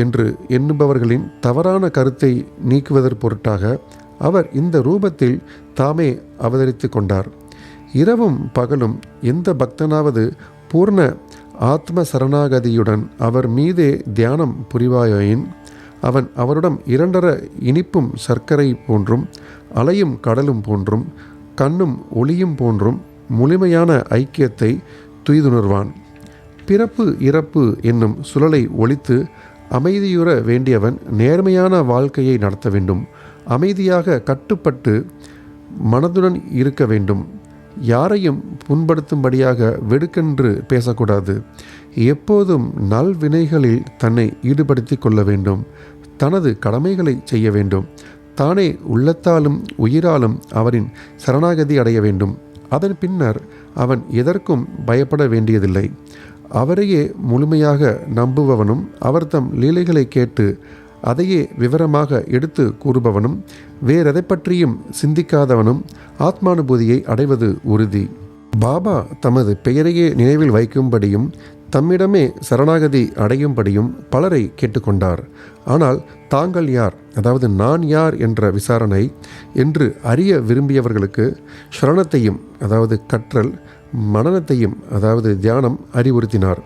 என்று எண்ணுபவர்களின் தவறான கருத்தை நீக்குவதற் பொருட்டாக அவர் இந்த ரூபத்தில் தாமே அவதரித்து கொண்டார். இரவும் பகலும் எந்த பக்தனாவது பூர்ண ஆத்ம சரணாகதியுடன் அவர் மீதே தியானம் புரிவாயின் அவன் அவருடன் இரண்டர இனிப்பும் சர்க்கரை போன்றும் அலையும் கடலும் போன்றும் கண்ணும் ஒளியும் போன்றும் முழுமையான ஐக்கியத்தை துய்துணர்வான். பிறப்பு இறப்பு என்னும் சுழலை ஒழித்து அமைதியுற வேண்டியவன் நேர்மையான வாழ்க்கையை நடத்த வேண்டும். அமைதியாக கட்டுப்பட்டு மனதுடன் இருக்க வேண்டும். யாரையும் புண்படுத்தும்படியாக வெடுக்கென்று பேசக்கூடாது. எப்போதும் நல்வினைகளில் தன்னை ஈடுபடுத்தி கொள்ள வேண்டும். தனது கடமைகளை செய்ய வேண்டும். தானே உள்ளத்தாலும் உயிராலும் அவரின் சரணாகதி அடைய வேண்டும். அதன் பின்னர் அவன் எதற்கும் பயப்பட வேண்டியதில்லை. அவரையே முழுமையாக நம்புபவனும் அவர் தம் லீலைகளை கேட்டு அதையே விவரமாக எடுத்து கூறுபவனும் வேறெதை பற்றியும் சிந்திக்காதவனும் ஆத்மானுபூதியை அடைவது உறுதி. பாபா தமது பெயரையே நினைவில் வைக்கும்படியும் தம்மிடமே சரணாகதி அடையும்படியும் பலரை கேட்டுக்கொண்டார். ஆனால் தாங்கள் யார், அதாவது நான் யார் என்ற விசாரணை என்று அறிய விரும்பியவர்களுக்கு சரணத்தையும், அதாவது கற்றல், மனனத்தையும், அதாவது தியானம் அறிவுறுத்தினார்.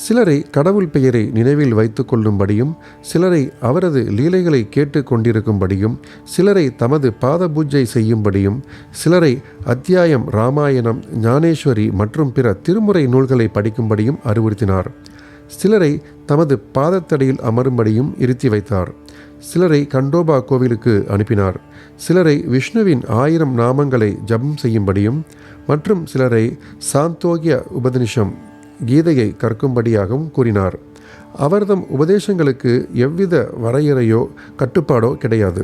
சிலரை கடவுள் பெயரை நினைவில் வைத்து கொள்ளும்படியும், சிலரை அவரது லீலைகளை கேட்டு கொண்டிருக்கும்படியும், சிலரை தமது பாத பூஜை செய்யும்படியும், சிலரை அத்தியாயம், ராமாயணம், ஞானேஸ்வரி மற்றும் பிற திருமுறை நூல்களை படிக்கும்படியும் அறிவுறுத்தினார். சிலரை தமது பாதத்தடியில் அமரும்படியும் இருத்தி வைத்தார். சிலரை கண்டோபா கோவிலுக்கு அனுப்பினார். சிலரை விஷ்ணுவின் 1000 நாமங்களை ஜபம் செய்யும்படியும் மற்றும் சிலரை சாந்தோக்கிய உபநிஷம் கீதையை கற்கும்படியாகவும் கூறினார். அவர்தம் உபதேசங்களுக்கு எவ்வித வரையறையோ கட்டுப்பாடோ கிடையாது.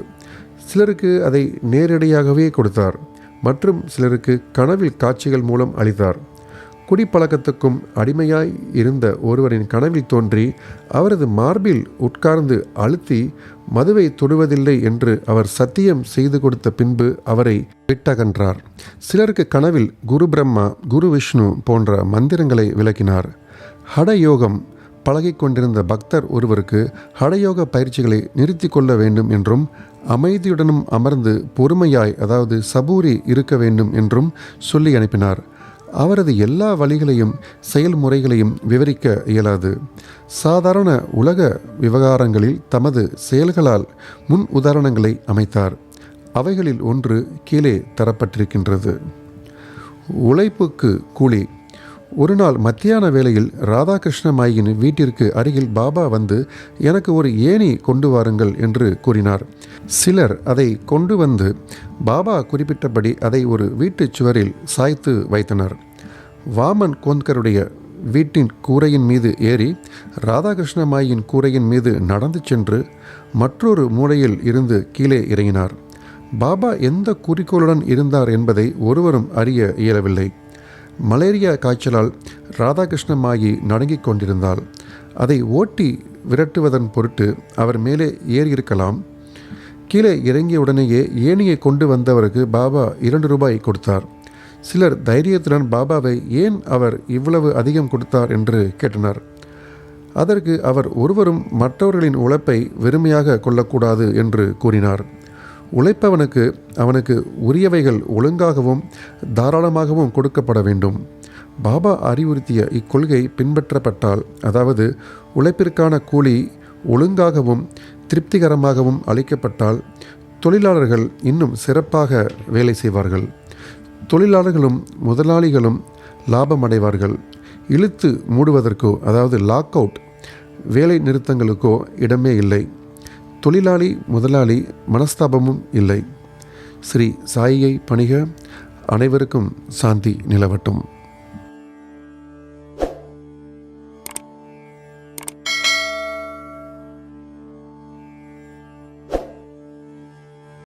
சிலருக்கு அதை நேரடியாகவே கொடுத்தார் மற்றும் சிலருக்கு கனவில் காட்சிகள் மூலம் அளித்தார். குடிப்பழக்கத்துக்கும் அடிமையாய் இருந்த ஒருவரின் கனவில் தோன்றி அவரது மார்பில் உட்கார்ந்து அழுத்தி மதுவை தொடுவதில்லை என்று அவர் சத்தியம் செய்து கொடுத்த பின்பு அவரை விட்டகன்றார். சிலருக்கு கனவில் குரு பிரம்மா, குரு விஷ்ணு போன்ற மந்திரங்களை விளக்கினார். ஹடயோகம் பழகிக்கொண்டிருந்த பக்தர் ஒருவருக்கு ஹடயோக பயிற்சிகளை நிறுத்தி கொள்ள வேண்டும் என்றும் அமைதியுடனும் அமர்ந்து பொறுமையாய், அதாவது சபூரி இருக்க வேண்டும் என்றும் சொல்லி அனுப்பினார். அவரது எல்லா வழிகளையும் செயல்முறைகளையும் விவரிக்க இயலாது. சாதாரண உலக விவகாரங்களில் தமது செயல்களால் முன் உதாரணங்களை அமைத்தார். அவைகளில் ஒன்று கீழே தரப்பட்டிருக்கின்றது. உழைப்புக்கு கூலி. ஒரு நாள் மத்தியான வேளையில் ராதாகிருஷ்ண மாயின் வீட்டிற்கு அருகில் பாபா வந்து எனக்கு ஒரு ஏணி கொண்டு வாருங்கள் என்று கூறினார். சிலர் அதை கொண்டு வந்து பாபா குறிப்பிட்டபடி அதை ஒரு வீட்டுச் சுவரில் சாய்த்து வைத்தனர். வாமன் கோந்த்கருடைய வீட்டின் கூரையின் மீது ஏறி ராதாகிருஷ்ண மாயின் கூரையின் மீது நடந்து சென்று மற்றொரு மூலையில் இருந்து கீழே இறங்கினார். பாபா எந்த குறிக்கோளுடன் இருந்தார் என்பதை ஒருவரும் அறிய இயலவில்லை. மலேரியா காய்ச்சலால் ராதாகிருஷ்ண மாயி நடுங்கிக் கொண்டிருந்தாள். அதை ஓட்டி விரட்டுவதன் பொருட்டு அவர் மேலே ஏறியிருக்கலாம். கீழே இறங்கியவுடனேயே ஏணியை கொண்டு வந்தவருக்கு பாபா 2 ரூபாய் கொடுத்தார். சிலர் தைரியத்துடன் பாபாவை ஏன் அவர் இவ்வளவு அதிகம் கொடுத்தார் என்று கேட்டனர். அதற்கு அவர் ஒருவரும் மற்றவர்களின் உழைப்பை வெறுமையாக கொள்ளக்கூடாது என்று கூறினார். உழைப்பவனுக்கு அவனுக்கு உரியவைகள் ஒழுங்காகவும் தாராளமாகவும் கொடுக்கப்பட வேண்டும். பாபா அறிவுறுத்திய இக்கொள்கை பின்பற்றப்பட்டால், அதாவது உழைப்பிற்கான கூலி ஒழுங்காகவும் திருப்திகரமாகவும் அளிக்கப்பட்டால், தொழிலாளர்கள் இன்னும் சிறப்பாக வேலை செய்வார்கள். தொழிலாளர்களும் முதலாளிகளும் லாபமடைவார்கள். இழுத்து மூடுவதற்கோ, அதாவது லாக் அவுட் வேலை நிறுத்தங்களுக்கோ இடமே இல்லை. தொழிலாளி முதலாளி மனஸ்தாபமும் இல்லை. ஸ்ரீ சாயியை பணிக. அனைவருக்கும் சாந்தி நிலவட்டும்.